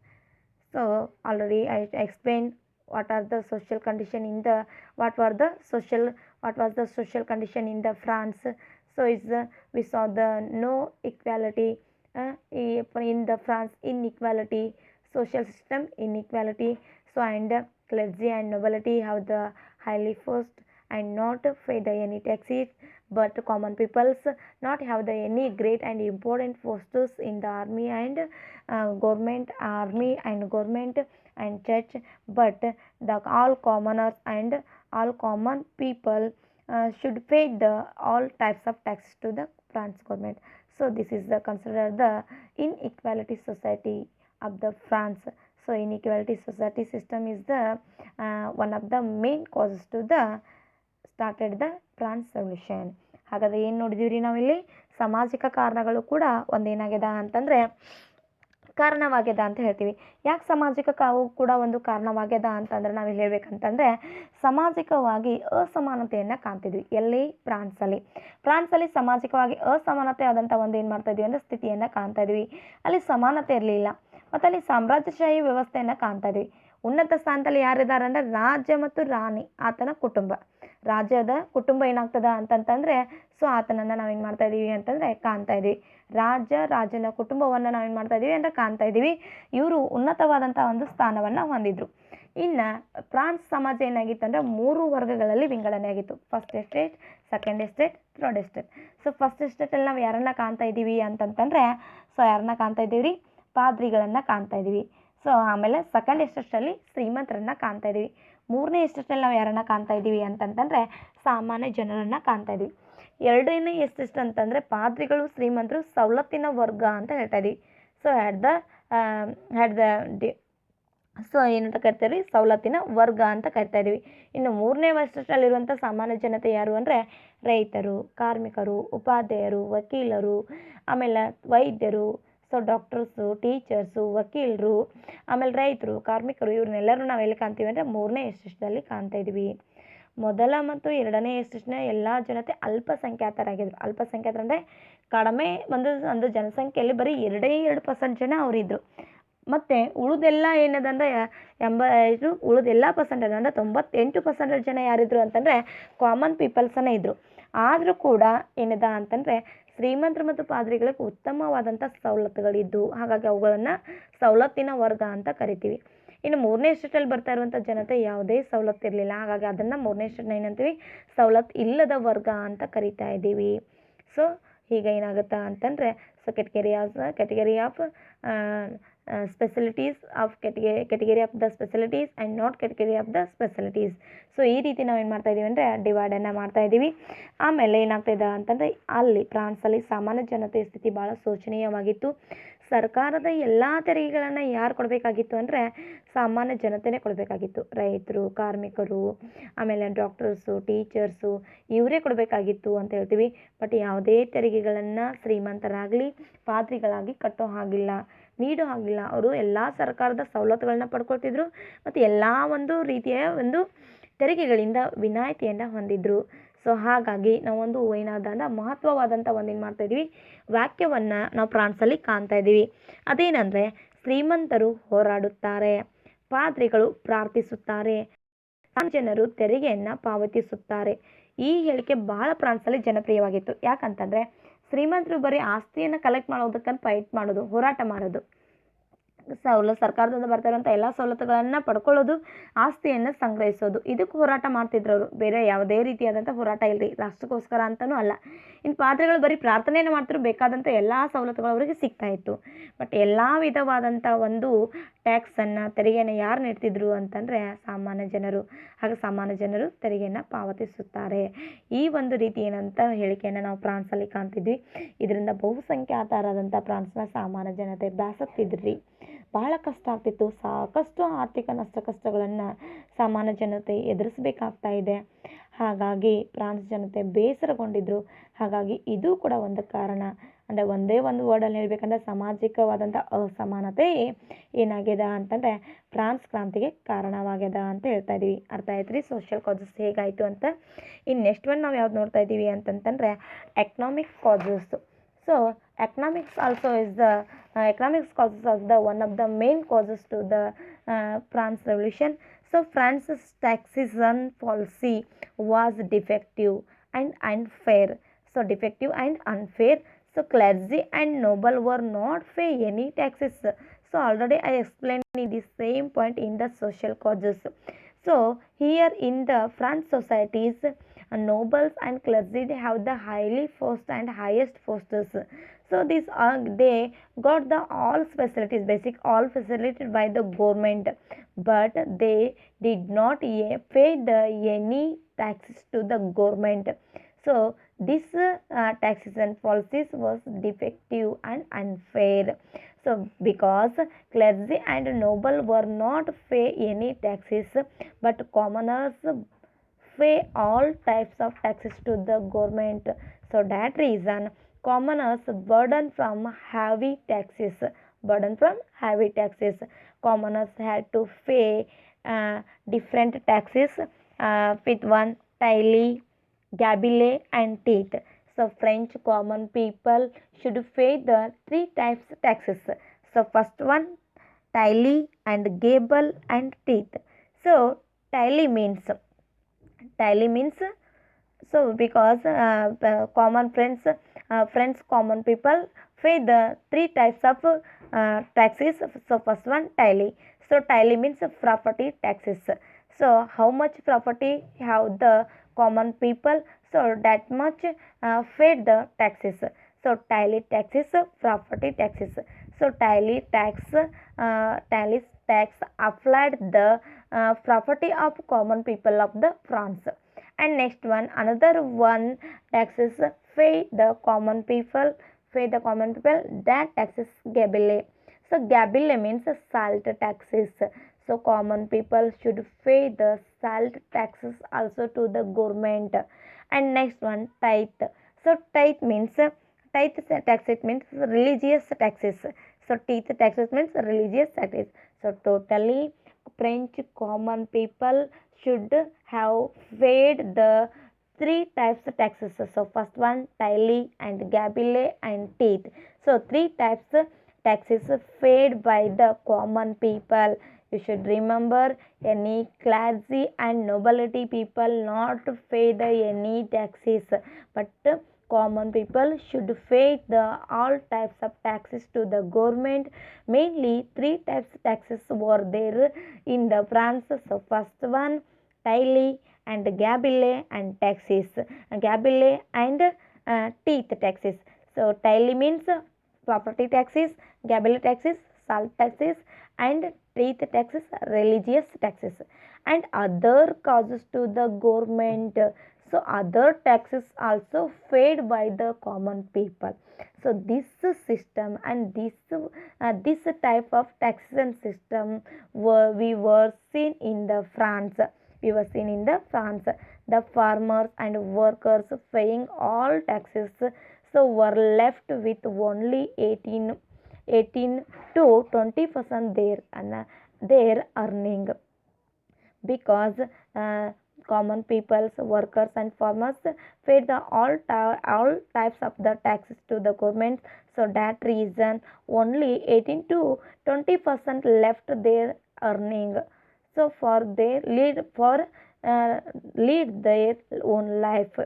So already I explained what are the social condition in the, what were the social, what was the social condition in the France. So is we saw the no equality in the France, inequality, social system inequality. So and clergy and nobility have the highly forced and not pay the any taxes, but common peoples not have the any great and important posts in the army and government, army and government and church. But the all commoners and all common people should pay the all types of taxes to the France government. So this is the considered the inequality society of the France. So inequality society system is the one of the main causes to the started the France Revolution. ಹಾಗಾದರೆ ಏನು ನೋಡಿದೀವಿ ರೀ ನಾವಿಲ್ಲಿ, ಸಾಮಾಜಿಕ ಕಾರಣಗಳು ಕೂಡ ಒಂದೇನಾಗಿದೆ ಅಂತಂದರೆ ಕಾರಣವಾಗ್ಯದ ಅಂತ ಹೇಳ್ತೀವಿ. ಯಾಕೆ ಸಾಮಾಜಿಕ ಕಾವು ಕೂಡ ಒಂದು ಕಾರಣವಾಗ್ಯದ ಅಂತಂದ್ರೆ ನಾವು ಹೇಳ್ಬೇಕಂತಂದರೆ, ಸಾಮಾಜಿಕವಾಗಿ ಅಸಮಾನತೆಯನ್ನು ಕಾಣ್ತಿದ್ವಿ. ಎಲ್ಲಿ? ಫ್ರಾನ್ಸಲ್ಲಿ ಸಾಮಾಜಿಕವಾಗಿ ಅಸಮಾನತೆ ಆದಂಥ ಒಂದು ಏನು ಮಾಡ್ತಾ ಇದ್ವಿ ಅಂದರೆ ಸ್ಥಿತಿಯನ್ನು ಕಾಣ್ತಾ ಇದ್ವಿ. ಅಲ್ಲಿ ಸಮಾನತೆ ಇರಲಿಲ್ಲ. ಮತ್ತು ಅಲ್ಲಿ ಸಾಮ್ರಾಜ್ಯಶಾಹಿ ವ್ಯವಸ್ಥೆಯನ್ನು ಕಾಣ್ತಾ ಇದ್ವಿ. ಉನ್ನತ ಸ್ಥಾನದಲ್ಲಿ ಯಾರಿದ್ದಾರೆ ಅಂದರೆ ರಾಜ ಮತ್ತು ರಾಣಿ, ಆತನ ಕುಟುಂಬ. ರಾಜ್ಯದ ಕುಟುಂಬ ಏನಾಗ್ತದ ಅಂತಂತಂದರೆ, ಸೊ ಆತನನ್ನು ನಾವೇನು ಮಾಡ್ತಾ ಇದ್ದೀವಿ ಅಂತಂದರೆ ಕಾಣ್ತಾ ಇದ್ದೀವಿ. ರಾಜನ ಕುಟುಂಬವನ್ನು ನಾವೇನು ಮಾಡ್ತಾ ಇದ್ದೀವಿ ಅಂದರೆ ಕಾಣ್ತಾ ಇದ್ದೀವಿ. ಇವರು ಉನ್ನತವಾದಂಥ ಒಂದು ಸ್ಥಾನವನ್ನು ಹೊಂದಿದ್ರು. ಇನ್ನು ಫ್ರಾನ್ಸ್ ಸಮಾಜ ಏನಾಗಿತ್ತು ಅಂದರೆ 3 ವರ್ಗಗಳಲ್ಲಿ ವಿಂಗಡಣೆ ಆಗಿತ್ತು. First estate, second estate, third estate. So first ಎಸ್ಟೇಟಲ್ಲಿ ನಾವು ಯಾರನ್ನ ಕಾಣ್ತಾ ಇದ್ದೀವಿ ಅಂತಂತಂದರೆ, ಸೊ ಯಾರನ್ನ ಕಾಣ್ತಾ ಇದ್ದೀವಿ ರೀ? ಪಾದ್ರಿಗಳನ್ನು ಕಾಣ್ತಾ ಇದ್ದೀವಿ. ಸೊ ಆಮೇಲೆ ಸೆಕೆಂಡ್ ಎಸ್ಟೇಟಲ್ಲಿ ಶ್ರೀಮಂತರನ್ನು ಕಾಣ್ತಾ ಇದ್ದೀವಿ. 3ನೇ ಎಸ್ಟೇಟಲ್ಲಿ ನಾವು ಯಾರನ್ನು ಕಾಣ್ತಾ ಇದ್ದೀವಿ ಅಂತಂತಂದರೆ ಸಾಮಾನ್ಯ ಜನರನ್ನು ಕಾಣ್ತಾ ಇದ್ದೀವಿ. 2ನೇ ಎಸ್ಟೇಟ್ ಅಂತಂದರೆ ಪಾದ್ರಿಗಳು, ಶ್ರೀಮಂತರು, ಸವಲತ್ತಿನ ವರ್ಗ ಅಂತ ಹೇಳ್ತಾ ಇದ್ದೀವಿ. ಸೊ ಸೊ ಏನಂತ ಕರಿತೀವಿ? ಸವಲತ್ತಿನ ವರ್ಗ ಅಂತ ಕರಿತಾ ಇದ್ದೀವಿ. ಇನ್ನು 3ನೇ ಎಸ್ಟೇಟಲ್ಲಿರುವಂಥ ಸಾಮಾನ್ಯ ಜನತೆ ಯಾರು ಅಂದರೆ ರೈತರು, ಕಾರ್ಮಿಕರು, ಉಪಾಧ್ಯಾಯರು, ವಕೀಲರು, ಆಮೇಲೆ ವೈದ್ಯರು, ಸೊ ಡಾಕ್ಟರ್ಸು, ಟೀಚರ್ಸು, ವಕೀಲರು, ಆಮೇಲೆ ರೈತರು, ಕಾರ್ಮಿಕರು, ಇವ್ರನ್ನೆಲ್ಲರೂ ನಾವು ಎಲ್ಲಿ ಕಾಣ್ತೀವಿ ಅಂದರೆ 3ನೇ ಎಸ್ಟೇಟಲ್ಲಿ ಕಾಣ್ತಾ ಇದ್ವಿ. ಮೊದಲ ಮತ್ತು 2ನೇ ಎಸ್ಟೇಟ್ನ ಎಲ್ಲ ಜನತೆ ಅಲ್ಪಸಂಖ್ಯಾತರಾಗಿದ್ದರು. ಅಲ್ಪಸಂಖ್ಯಾತರು ಅಂದರೆ ಕಡಿಮೆ ಒಂದು ಜನಸಂಖ್ಯೆಯಲ್ಲಿ ಬರೀ 2% ಜನ ಅವರಿದ್ದರು. ಮತ್ತು ಉಳಿದೆಲ್ಲ ಏನದಂದರೆ ಉಳಿದೆಲ್ಲ ಪರ್ಸೆಂಟೇಜ್ ಅಂದರೆ 98% ಜನ ಯಾರಿದ್ರು ಅಂತಂದರೆ ಕಾಮನ್ ಪೀಪಲ್ಸನೇ ಇದ್ದರು. ಆದರೂ ಕೂಡ ಏನಿದೆ ಅಂತಂದರೆ ಶ್ರೀಮಂತರು ಮತ್ತು ಪಾದ್ರಿಗಳಿಗೆ ಉತ್ತಮವಾದಂಥ ಸವಲತ್ತುಗಳಿದ್ದು, ಹಾಗಾಗಿ ಅವುಗಳನ್ನು ಸವಲತ್ತಿನ ವರ್ಗ ಅಂತ ಕರಿತೀವಿ. ಇನ್ನು 3ನೇ ಎಸ್ಟೇಟಲ್ಲಿ ಬರ್ತಾ ಇರುವಂಥ ಜನತೆ ಯಾವುದೇ ಸವಲತ್ತು ಇರಲಿಲ್ಲ. ಹಾಗಾಗಿ ಅದನ್ನು 3ನೇ ಎಸ್ಟೇಟ್ನ ಏನಂತೀವಿ? ಸವಲತ್ತು ಇಲ್ಲದ ವರ್ಗ ಅಂತ ಕರಿತಾ ಇದ್ದೀವಿ. ಸೊ ಈಗ ಏನಾಗುತ್ತಾ ಅಂತಂದರೆ, so category of specialties of category of the specialties and not category of the specialties. So ಈ ರೀತಿ ನಾವು ಏನು ಮಾಡ್ತಾ ಇದ್ದೀವಿ ಅಂದರೆ ಡಿವೈಡನ್ನು ಮಾಡ್ತಾ ಇದ್ದೀವಿ. ಆಮೇಲೆ ಏನಾಗ್ತಾಯಿದೆ ಅಂತಂದರೆ, ಅಲ್ಲಿ ಫ್ರಾನ್ಸಲ್ಲಿ ಸಾಮಾನ್ಯ ಜನತೆಯ ಸ್ಥಿತಿ ಭಾಳ ಶೋಚನೀಯವಾಗಿತ್ತು. ಸರ್ಕಾರದ ಎಲ್ಲ ತೆರಿಗೆಗಳನ್ನು ಯಾರು ಕೊಡಬೇಕಾಗಿತ್ತು ಅಂದರೆ ಸಾಮಾನ್ಯ ಜನತೆನೇ ಕೊಡಬೇಕಾಗಿತ್ತು. ರೈತರು, ಕಾರ್ಮಿಕರು, ಆಮೇಲೆ ಡಾಕ್ಟರ್ಸು, ಟೀಚರ್ಸು, ಇವರೇ ಕೊಡಬೇಕಾಗಿತ್ತು ಅಂತ ಹೇಳ್ತೀವಿ. ಬಟ್ ಯಾವುದೇ ತೆರಿಗೆಗಳನ್ನು ಶ್ರೀಮಂತರಾಗಲಿ ಪಾದ್ರಿಗಳಾಗಿ ಕಟ್ಟೋ ಹಾಗಿಲ್ಲ, ನೀಡೋ ಹಾಗಿಲ್ಲ. ಅವರು ಎಲ್ಲ ಸರ್ಕಾರದ ಸವಲತ್ತುಗಳನ್ನ ಪಡ್ಕೊಳ್ತಿದ್ರು ಮತ್ತು ಎಲ್ಲ ಒಂದು ರೀತಿಯ ಒಂದು ತೆರಿಗೆಗಳಿಂದ ವಿನಾಯಿತಿಯನ್ನು ಹೊಂದಿದ್ರು. ಸೊ ಹಾಗಾಗಿ ನಾವೊಂದು ಏನಾದಂಥ ಮಹತ್ವವಾದಂಥ ಒಂದೇನು ಮಾಡ್ತಾಯಿದ್ವಿ, ವಾಕ್ಯವನ್ನು ನಾವು ಫ್ರಾನ್ಸಲ್ಲಿ ಕಾಣ್ತಾ ಇದ್ದೀವಿ. ಅದೇನೆಂದರೆ, ಶ್ರೀಮಂತರು ಹೋರಾಡುತ್ತಾರೆ, ಪಾದ್ರಿಗಳು ಪ್ರಾರ್ಥಿಸುತ್ತಾರೆ, ಜನರು ತೆರಿಗೆಯನ್ನು ಪಾವತಿಸುತ್ತಾರೆ. ಈ ಹೇಳಿಕೆ ಭಾಳ ಫ್ರಾನ್ಸಲ್ಲಿ ಜನಪ್ರಿಯವಾಗಿತ್ತು. ಯಾಕಂತಂದರೆ ಶ್ರೀಮಂತರು ಬರೀ ಆಸ್ತಿಯನ್ನು ಕಲೆಕ್ಟ್ ಮಾಡೋದಕ್ಕಂತ ಫೈಟ್ ಮಾಡೋದು, ಹೋರಾಟ ಮಾಡೋದು, ಸರ್ಕಾರದಿಂದ ಬರ್ತಾ ಇರುವಂಥ ಎಲ್ಲ ಸವಲತ್ತುಗಳನ್ನು ಪಡ್ಕೊಳ್ಳೋದು, ಆಸ್ತಿಯನ್ನು ಸಂಗ್ರಹಿಸೋದು, ಇದಕ್ಕೆ ಹೋರಾಟ ಮಾಡ್ತಿದ್ರು ಅವರು. ಬೇರೆ ಯಾವುದೇ ರೀತಿಯಾದಂಥ ಹೋರಾಟ ಇಲ್ಲರಿ, ರಾಷ್ಟ್ರಕ್ಕೋಸ್ಕರ ಅಂತಲೂ ಅಲ್ಲ. ಇನ್ನು ಪಾದ್ರಿಗಳು ಬರೀ ಪ್ರಾರ್ಥನೆಯನ್ನು ಮಾಡ್ತಿದ್ರು, ಬೇಕಾದಂಥ ಎಲ್ಲ ಸವಲತ್ತುಗಳು ಅವರಿಗೆ ಸಿಗ್ತಾಯಿತ್ತು. ಬಟ್ ಎಲ್ಲ ವಿಧವಾದಂಥ ಒಂದು ಟ್ಯಾಕ್ಸನ್ನು, ತೆರಿಗೆಯನ್ನು ಯಾರು ನೀಡ್ತಿದ್ರು ಅಂತಂದರೆ ಸಾಮಾನ್ಯ ಜನರು. ಹಾಗೆ ಸಾಮಾನ್ಯ ಜನರು ತೆರಿಗೆಯನ್ನು ಪಾವತಿಸುತ್ತಾರೆ. ಈ ಒಂದು ರೀತಿ ಏನಂತ ಹೇಳಿಕೆಯನ್ನು ನಾವು ಫ್ರಾನ್ಸಲ್ಲಿ ಕಾಣ್ತಿದ್ವಿ. ಇದರಿಂದ ಬಹುಸಂಖ್ಯಾತರಾದಂಥ ಫ್ರಾನ್ಸ್ನ ಸಾಮಾನ್ಯ ಜನತೆ ಬೇಸತ್ತಿದ್ರಿ, ಬಹಳ ಕಷ್ಟ ಆಗ್ತಿತ್ತು. ಸಾಕಷ್ಟು ಆರ್ಥಿಕ ಕಷ್ಟಗಳನ್ನು ಸಾಮಾನ್ಯ ಜನತೆ ಎದುರಿಸಬೇಕಾಗ್ತಾ ಇದೆ. ಹಾಗಾಗಿ ಫ್ರಾನ್ಸ್ ಜನತೆ ಬೇಸರಗೊಂಡಿದ್ದರು. ಹಾಗಾಗಿ ಇದು ಕೂಡ ಒಂದು ಕಾರಣ. ಅಂದರೆ ಒಂದೇ ಒಂದು ವರ್ಡಲ್ಲಿ ಹೇಳಬೇಕಂದ್ರೆ ಸಾಮಾಜಿಕವಾದಂಥ ಅಸಮಾನತೆ ಏನಾಗ್ಯದ ಅಂತಂದರೆ ಫ್ರಾನ್ಸ್ ಕ್ರಾಂತಿಗೆ ಕಾರಣವಾಗ್ಯದ ಅಂತ ಹೇಳ್ತಾ ಇದ್ದೀವಿ. ಅರ್ಥ ಆಯ್ತು ರೀ ಸೋಷಿಯಲ್ ಕಾಸಸ್ ಹೇಗಾಯಿತು ಅಂತ. ಇನ್ನು ನೆಕ್ಸ್ಟ್ ಒನ್ ನಾವು ಯಾವ್ದು ನೋಡ್ತಾ ಇದ್ದೀವಿ ಅಂತಂತಂದರೆ economic causes. So economics also is the economics causes of the one of the main causes to the France Revolution. So France's taxation policy was defective and unfair. So clergy and noble were not pay any taxes. So already I explained the same point in the social causes. So here in the French societies, nobles and clergy have the highly post and highest posts. So these are they got the all facilities, basic all facilitated by the government, but they did not pay any taxes to the government. So this taxation policies was defective and unfair. So because clergy and noble were not pay any taxes, but commoners pay all types of taxes to the government. So that reason commoners burden from heavy taxes burden from heavy taxes. Commoners had to pay different taxes with one taille, gabelle, and teeth. So French common people should pay the three types taxes. So first one taille and gable and teeth. So taille means taille means so because common friends common people pay the three types of taxes. So first one taille. So taille means property taxes. So how much property have the common people, so that much paid the taxes. So taille taxes, property taxes. So taille tax applied the property of common people of the France. And next one, another one, taxes pay the common people, that taxes gabelle. So gabelle means salt taxes. So common people should pay the salt taxes also to the government. And next one, tithe. So tithe tax, it means religious taxes. So teeth taxes means religious taxes. So totally French common people should have paid the three types of taxes. So first one taille and gabelle and teeth. So three types taxes paid by the common people. You should remember, any clergy and nobility people not pay the any taxes, but common people should pay the all types of taxes to the government. Mainly three types of taxes were there in the France. So first one taille and gabelle and taxes, gabelle and teeth taxes. So taille means property taxes, gabelle taxes salt taxes, and teeth taxes religious taxes. And other causes to the government, so other taxes also paid by the common people. So this system and this type of taxation system we were seen in the France. We were seen in the France. The farmers and workers paying all taxes, so were left with only 18 to 20% their earning, because common peoples, workers and farmers paid the all types of the taxes to the government. So that reason only 18 to 20% left their earning. So lead their own life.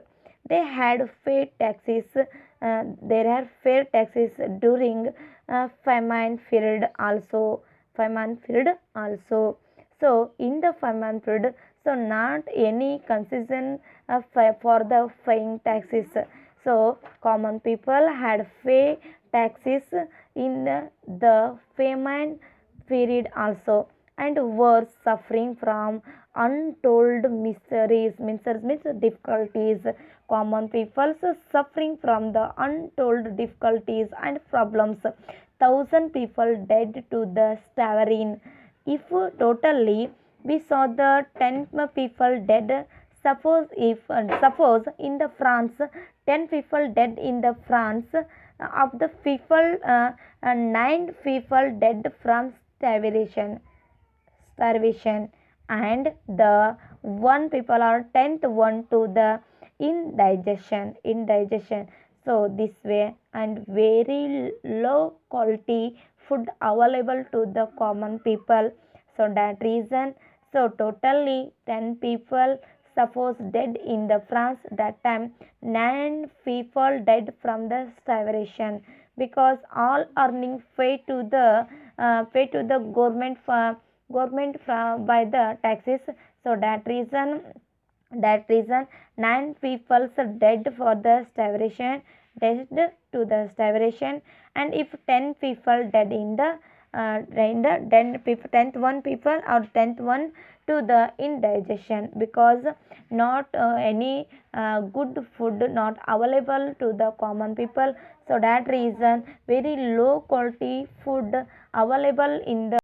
They had paid taxes. There are fair taxes during famine period also. So in the famine period, so not any concession for the paying taxes. So common people had pay taxes in the famine period also, and were suffering from untold miseries means difficulties. Common people suffering from the untold difficulties and problems. Thousand people dead to the starvation. If totally we saw the 10 people dead, suppose in the France 10 people dead in the France, of the people 9 people dead from starvation, and the one people are 10th one to the indigestion. So this way, and very low quality food available to the common people. So that reason, so totally 10 people suppose dead in the France that time. 9 people died from the starvation, because all earning pay to the government by the taxes. So that reason 9 people are dead for the starvation, dead to the starvation. And if 10 people dead in the 10th one people or 10th one to the indigestion, because not any good food not available to the common people. So that reason very low quality food available in the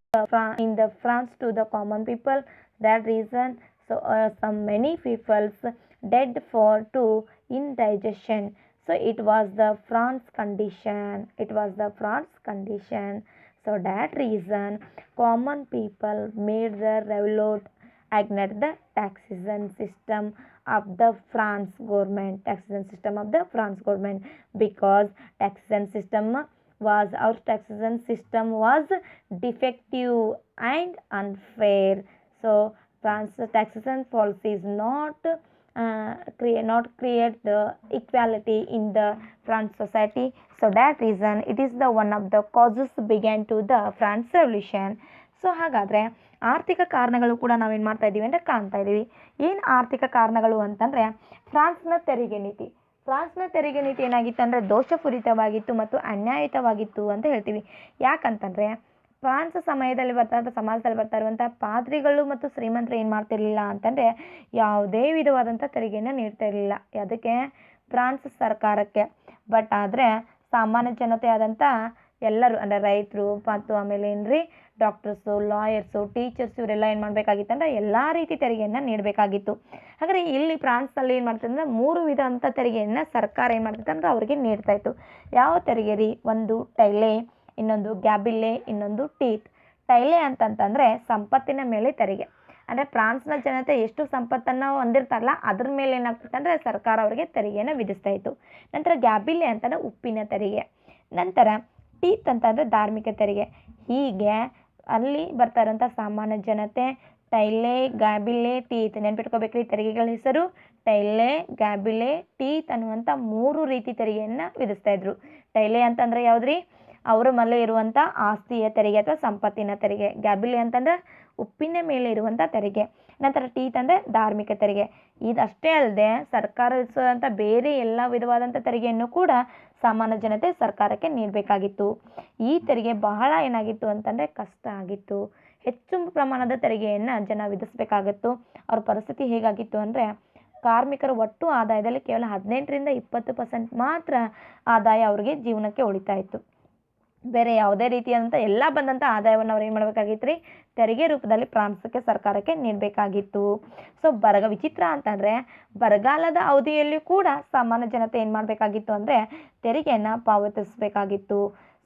France to the common people. That reason, so some many peoples dead for to indigestion. So it was the France condition. So that reason common people made the revolt against the taxation system of the France government, because taxation system was defective and unfair. So France taxation policy is not create the equality in the France society. So that reason it is the one of the causes began to the France revolution. So ಹಾಗಾದರೆ ಆರ್ಥಿಕ ಕಾರಣಗಳು ಕೂಡ ನಾವೇನು ಮಾಡ್ತಾ ಇದ್ದೀವಿ ಅಂದರೆ ಕಾಣ್ತಾ ಇದ್ದೀವಿ. ಏನು ಆರ್ಥಿಕ ಕಾರಣಗಳು ಅಂತಂದರೆ ಫ್ರಾನ್ಸ್ನ ತೆರಿಗೆ ನೀತಿ ಏನಾಗಿತ್ತು ಅಂದರೆ ದೋಷಪೂರಿತವಾಗಿತ್ತು ಮತ್ತು ಅನ್ಯಾಯಯುತವಾಗಿತ್ತು ಅಂತ ಹೇಳ್ತೀವಿ. ಯಾಕಂತಂದರೆ ಫ್ರಾನ್ಸ್ ಸಮಾಜದಲ್ಲಿ ಬರ್ತಾ ಇರುವಂಥ ಪಾದ್ರಿಗಳು ಮತ್ತು ಶ್ರೀಮಂತರು ಏನು ಮಾಡ್ತಿರ್ಲಿಲ್ಲ ಅಂತಂದರೆ ಯಾವುದೇ ವಿಧವಾದಂಥ ತೆರಿಗೆಯನ್ನು ನೀಡ್ತಾ ಇರಲಿಲ್ಲ. ಅದಕ್ಕೆ ಫ್ರಾನ್ಸ್ ಸರ್ಕಾರಕ್ಕೆ. ಬಟ್ ಆದರೆ ಸಾಮಾನ್ಯ ಜನತೆ ಆದಂಥ ಎಲ್ಲರೂ ಅಂದರೆ ರೈತರು ಮತ್ತು ಆಮೇಲೆ ಏನ್ರಿ ಡಾಕ್ಟರ್ಸು, ಲಾಯರ್ಸು, ಟೀಚರ್ಸ್ ಇವರೆಲ್ಲ ಏನು ಮಾಡಬೇಕಾಗಿತ್ತು ಅಂದರೆ ಎಲ್ಲ ರೀತಿ ತೆರಿಗೆಯನ್ನು ನೀಡಬೇಕಾಗಿತ್ತು. ಹಾಗಾದರೆ ಇಲ್ಲಿ ಫ್ರಾನ್ಸಲ್ಲಿ ಏನು ಮಾಡ್ತಿತ್ತು ಅಂದರೆ 3 ವಿಧ ಅಂತ ತೆರಿಗೆಯನ್ನು ಸರ್ಕಾರ ಏನು ಮಾಡ್ತಿತ್ತು ಅಂದರೆ ಅವರಿಗೆ ನೀಡ್ತಾ ಇತ್ತು. ಯಾವ ತೆರಿಗೆ ರೀ? ಒಂದು ಟೈಲೆ, ಇನ್ನೊಂದು ಗ್ಯಾಬಿಲ್ಲೆ, ಇನ್ನೊಂದು ಟೀತ್. ಟೈಲೆ ಅಂತಂತಂದರೆ ಸಂಪತ್ತಿನ ಮೇಲೆ ತೆರಿಗೆ. ಅಂದರೆ ಫ್ರಾನ್ಸ್ನ ಜನತೆ ಎಷ್ಟು ಸಂಪತ್ತನ್ನು ಹೊಂದಿರ್ತಾರಲ್ಲ ಅದ್ರ ಮೇಲೆ ಏನಾಗ್ತಿತ್ತು ಅಂದರೆ ಸರ್ಕಾರ ಅವರಿಗೆ ತೆರಿಗೆಯನ್ನು ವಿಧಿಸ್ತಾ ಇತ್ತು. ನಂತರ ಗ್ಯಾಬಿಲ್ಲೆ ಅಂತಂದರೆ ಉಪ್ಪಿನ ತೆರಿಗೆ. ನಂತರ ಟೀತ್ ಅಂತಂದರೆ ಧಾರ್ಮಿಕ ತೆರಿಗೆ. ಹೀಗೆ ಅಲ್ಲಿ ಬರ್ತಾ ಇರೋಂಥ ಸಾಮಾನ್ಯ ಜನತೆ ಟೈಲೆ, ಗ್ಯಾಬಿಲ್ಲೆ, ಟೀತ್ ನೆನ್ಪಿಟ್ಕೋಬೇಕ್ರಿ. ತೆರಿಗೆಗಳ ಹೆಸರು ಟೈಲೆ, ಗ್ಯಾಬಿಲ್ಲೆ, ಟೀತ್ ಅನ್ನುವಂಥ 3 ರೀತಿ ತೆರಿಗೆಯನ್ನು ವಿಧಿಸ್ತಾ ಇದ್ರು. ಟೈಲೆ ಅಂತಂದರೆ ಯಾವುದ್ರಿ? ಅವರ ಮೇಲೆ ಇರುವಂಥ ಆಸ್ತಿಯ ತೆರಿಗೆ ಅಥವಾ ಸಂಪತ್ತಿನ ತೆರಿಗೆ. ಗ್ಯಾಬಿಲ್ಲೆ ಅಂತಂದ್ರೆ ಉಪ್ಪಿನ ಮೇಲೆ ಇರುವಂಥ ತೆರಿಗೆ. ನಂತರ ಟೀತ್ ಅಂದರೆ ಧಾರ್ಮಿಕ ತೆರಿಗೆ. ಇದಷ್ಟೇ ಅಲ್ಲದೆ ಸರ್ಕಾರ ವಿಧಿಸುವಂಥ ಬೇರೆ ಎಲ್ಲ ವಿಧವಾದಂಥ ತೆರಿಗೆಯನ್ನು ಕೂಡ ಸಾಮಾನ್ಯ ಜನತೆ ಸರ್ಕಾರಕ್ಕೆ ನೀಡಬೇಕಾಗಿತ್ತು. ಈ ತೆರಿಗೆ ಬಹಳ ಏನಾಗಿತ್ತು ಅಂತಂದರೆ ಕಷ್ಟ ಆಗಿತ್ತು. ಹೆಚ್ಚು ಪ್ರಮಾಣದ ತೆರಿಗೆಯನ್ನು ಜನ ವಿಧಿಸಬೇಕಾಗಿತ್ತು. ಅವ್ರ ಪರಿಸ್ಥಿತಿ ಹೇಗಾಗಿತ್ತು ಅಂದರೆ ಕಾರ್ಮಿಕರ ಒಟ್ಟು ಆದಾಯದಲ್ಲಿ ಕೇವಲ 18ರಿಂದ 20% ಮಾತ್ರ ಆದಾಯ ಅವರಿಗೆ ಜೀವನಕ್ಕೆ ಉಳಿತಾ ಇತ್ತು. ಬೇರೆ ಯಾವುದೇ ರೀತಿಯಾದಂಥ ಎಲ್ಲ ಬಂದಂಥ ಆದಾಯವನ್ನು ಅವ್ರು ಏನು ಮಾಡಬೇಕಾಗಿತ್ತು ರೀ? ತೆರಿಗೆ ರೂಪದಲ್ಲಿ ಫ್ರಾನ್ಸ್ಗೆ ಸರ್ಕಾರಕ್ಕೆ ನೀಡಬೇಕಾಗಿತ್ತು. ಸೊ ವಿಚಿತ್ರ ಅಂತಂದರೆ ಬರಗಾಲದ ಅವಧಿಯಲ್ಲಿಯೂ ಕೂಡ ಸಾಮಾನ್ಯ ಜನತೆ ಏನು ಮಾಡಬೇಕಾಗಿತ್ತು ಅಂದರೆ ತೆರಿಗೆಯನ್ನು ಪಾವತಿಸಬೇಕಾಗಿತ್ತು.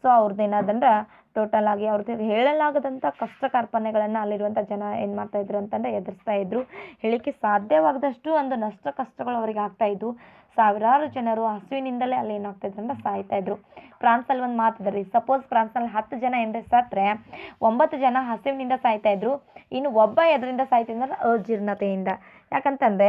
ಸೊ ಅವ್ರದ್ದು ಏನಾದಂದ್ರೆ ಟೋಟಲ್ ಆಗಿ ಅವ್ರದ್ದು ಹೇಳಲಾಗದಂಥ ಕಷ್ಟ ಕಾರ್ಪಣ್ಯಗಳನ್ನು ಅಲ್ಲಿರುವಂಥ ಜನ ಏನು ಮಾಡ್ತಾಯಿದ್ರು ಅಂತಂದರೆ ಎದುರಿಸ್ತಾ ಇದ್ರು. ಹೇಳಿಕೆ ಸಾಧ್ಯವಾಗದಷ್ಟು ಒಂದು ಕಷ್ಟಗಳು ಅವರಿಗೆ ಆಗ್ತಾಯಿದ್ವು. ಸಾವಿರಾರು ಜನರು ಹಸುವಿನಿಂದಲೇ ಅಲ್ಲಿ ಏನಾಗ್ತಾಯಿದ್ರು ಅಂದರೆ ಸಾಯ್ತಾಯಿದ್ರು. ಫ್ರಾನ್ಸಲ್ಲಿ ಒಂದು ಮಾತಿದೆ ರೀ, ಸಪೋಸ್ ಫ್ರಾನ್ಸ್ನಲ್ಲಿ 10 ಜನ ಏನ್ರಿ ಸತ್ತರೆ 9 ಜನ ಹಸಿವಿನಿಂದ ಸಾಯ್ತಾಯಿದ್ರು. ಇನ್ನು ಒಬ್ಬ ಎದರಿಂದ ಸಾಯ್ತಿದ್ರೆ ಅಜೀರ್ಣತೆಯಿಂದ. ಯಾಕಂತಂದರೆ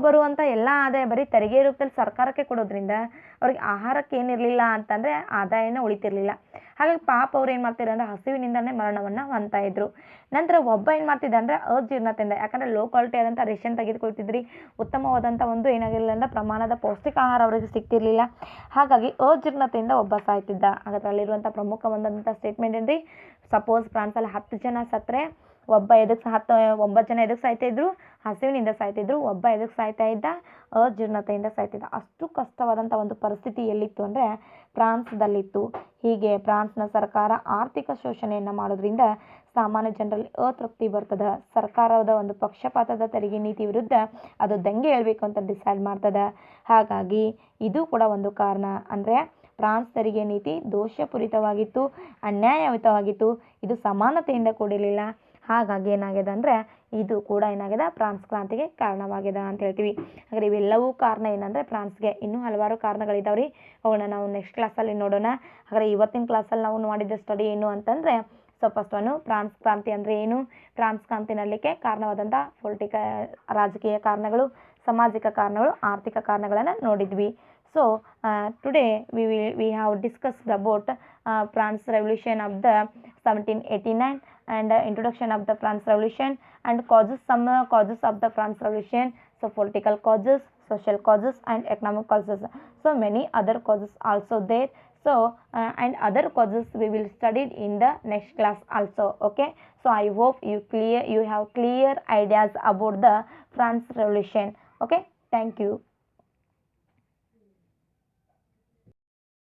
ಬರುವಂಥ ಎಲ್ಲ ಆದಾಯ ಬರೀ ತೆರಿಗೆ ರೂಪದಲ್ಲಿ ಸರ್ಕಾರಕ್ಕೆ ಕೊಡೋದ್ರಿಂದ ಅವ್ರಿಗೆ ಆಹಾರಕ್ಕೆ ಏನಿರಲಿಲ್ಲ ಅಂತಂದರೆ ಆದಾಯನ ಉಳಿತಿರ್ಲಿಲ್ಲ. ಹಾಗಾಗಿ ಪಾಪ ಅವ್ರು ಏನು ಮಾಡ್ತಿದ್ರು ಅಂದರೆ ಹಸಿವಿನಿಂದನೇ ಮರಣವನ್ನು ಹೊಂದ್ತಾ ಇದ್ರು. ನಂತರ ಒಬ್ಬ ಏನು ಮಾಡ್ತಿದ್ದ ಅಂದರೆ ಅಜೀರ್ಣತೆಯಿಂದ. ಯಾಕಂದರೆ ಲೋ ಕ್ವಾಲಿಟಿ ಆದಂಥ ರೇಷನ್ ತೆಗೆದುಕೊಳ್ತಿದ್ರಿ. ಉತ್ತಮವಾದಂಥ ಒಂದು ಏನಾಗಿರಲಿಲ್ಲ ಅಂದರೆ ಪ್ರಮಾಣದ ಪೌಷ್ಟಿಕ ಆಹಾರ ಅವರಿಗೆ ಸಿಗ್ತಿರ್ಲಿಲ್ಲ. ಹಾಗಾಗಿ ಅಜೀರ್ಣತೆಯಿಂದ ಒಬ್ಬ ಸಾಯ್ತಿದ್ದ. ಹಾಗಾದ್ರೆ ಅಲ್ಲಿರುವಂಥ ಪ್ರಮುಖ ಒಂದಂಥ ಸ್ಟೇಟ್ಮೆಂಟ್ ಏನ್ರಿ? ಸಪೋಸ್ ಫ್ರಾನ್ಸಲ್ಲಿ 10 ಜನ ಸತ್ತರೆ 9 ಜನ ಎದಕ್ಕೆ ಸಾಯ್ತಾಯಿದ್ರು? ಹಸಿವಿನಿಂದ ಸಾಯ್ತಿದ್ರು. ಒಬ್ಬ ಎದಕ್ಕೆ ಸಾಯ್ತಾ ಇದ್ದ? ಅಜೀರ್ಣತೆಯಿಂದ ಸಾಯ್ತಿದ್ದ. ಅಷ್ಟು ಕಷ್ಟವಾದಂಥ ಒಂದು ಪರಿಸ್ಥಿತಿ ಎಲ್ಲಿತ್ತು ಅಂದರೆ ಫ್ರಾನ್ಸ್ದಲ್ಲಿತ್ತು. ಹೀಗೆ ಫ್ರಾನ್ಸ್ನ ಸರ್ಕಾರ ಆರ್ಥಿಕ ಶೋಷಣೆಯನ್ನು ಮಾಡೋದ್ರಿಂದ ಸಾಮಾನ್ಯ ಜನರಲ್ಲಿ ಅತೃಪ್ತಿ ಬರ್ತದೆ. ಸರ್ಕಾರದ ಒಂದು ಪಕ್ಷಪಾತದ ತೆರಿಗೆ ನೀತಿ ವಿರುದ್ಧ ಅದು ದಂಗೆ ಏಳಬೇಕು ಅಂತ ಡಿಸೈಡ್ ಮಾಡ್ತದೆ. ಹಾಗಾಗಿ ಇದು ಕೂಡ ಒಂದು ಕಾರಣ. ಅಂದರೆ ಫ್ರಾನ್ಸ್ ತೆರಿಗೆ ನೀತಿ ದೋಷಪೂರಿತವಾಗಿತ್ತು, ಅನ್ಯಾಯಯುತವಾಗಿತ್ತು. ಇದು ಸಮಾನತೆಯಿಂದ ಕೂಡಿರಲಿಲ್ಲ. ಹಾಗಾಗಿ ಏನಾಗಿದೆ ಅಂದರೆ ಇದು ಕೂಡ ಏನಾಗಿದೆ ಫ್ರಾನ್ಸ್ ಕ್ರಾಂತಿಗೆ ಕಾರಣವಾಗಿದೆ ಅಂತ ಹೇಳ್ತೀವಿ. ಹಾಗಾದ್ರೆ ಇವೆಲ್ಲವೂ ಕಾರಣ ಏನಂದರೆ ಫ್ರಾನ್ಸ್ಗೆ. ಇನ್ನೂ ಹಲವಾರು ಕಾರಣಗಳಿದ್ದಾವೆ ರೀ. ಅವುಗಳನ್ನ ನಾವು ನೆಕ್ಸ್ಟ್ ಕ್ಲಾಸಲ್ಲಿ ನೋಡೋಣ. ಹಾಗಾದ್ರೆ ಇವತ್ತಿನ ಕ್ಲಾಸಲ್ಲಿ ನಾವು ಮಾಡಿದ ಸ್ಟಡಿ ಏನು ಅಂತಂದರೆ ಫಸ್ಟ್ ಒನ್ ಫ್ರಾನ್ಸ್ ಕ್ರಾಂತಿ ಅಂದರೆ ಏನು, ಫ್ರಾನ್ಸ್ ಕ್ರಾಂತಿ ನಡಲಿಕ್ಕೆ ಕಾರಣವಾದಂಥ ರಾಜಕೀಯ ಕಾರಣಗಳು, ಸಾಮಾಜಿಕ ಕಾರಣಗಳು, ಆರ್ಥಿಕ ಕಾರಣಗಳನ್ನು ನೋಡಿದ್ವಿ. So today we have discussed about France Revolution of the 1789 and introduction of the France Revolution and some causes of the France Revolution. So political causes, social causes and economic causes. So many other causes also there. So and other causes we will study in the next class also. Okay. So I hope you have clear ideas about the France Revolution. Okay. Thank you.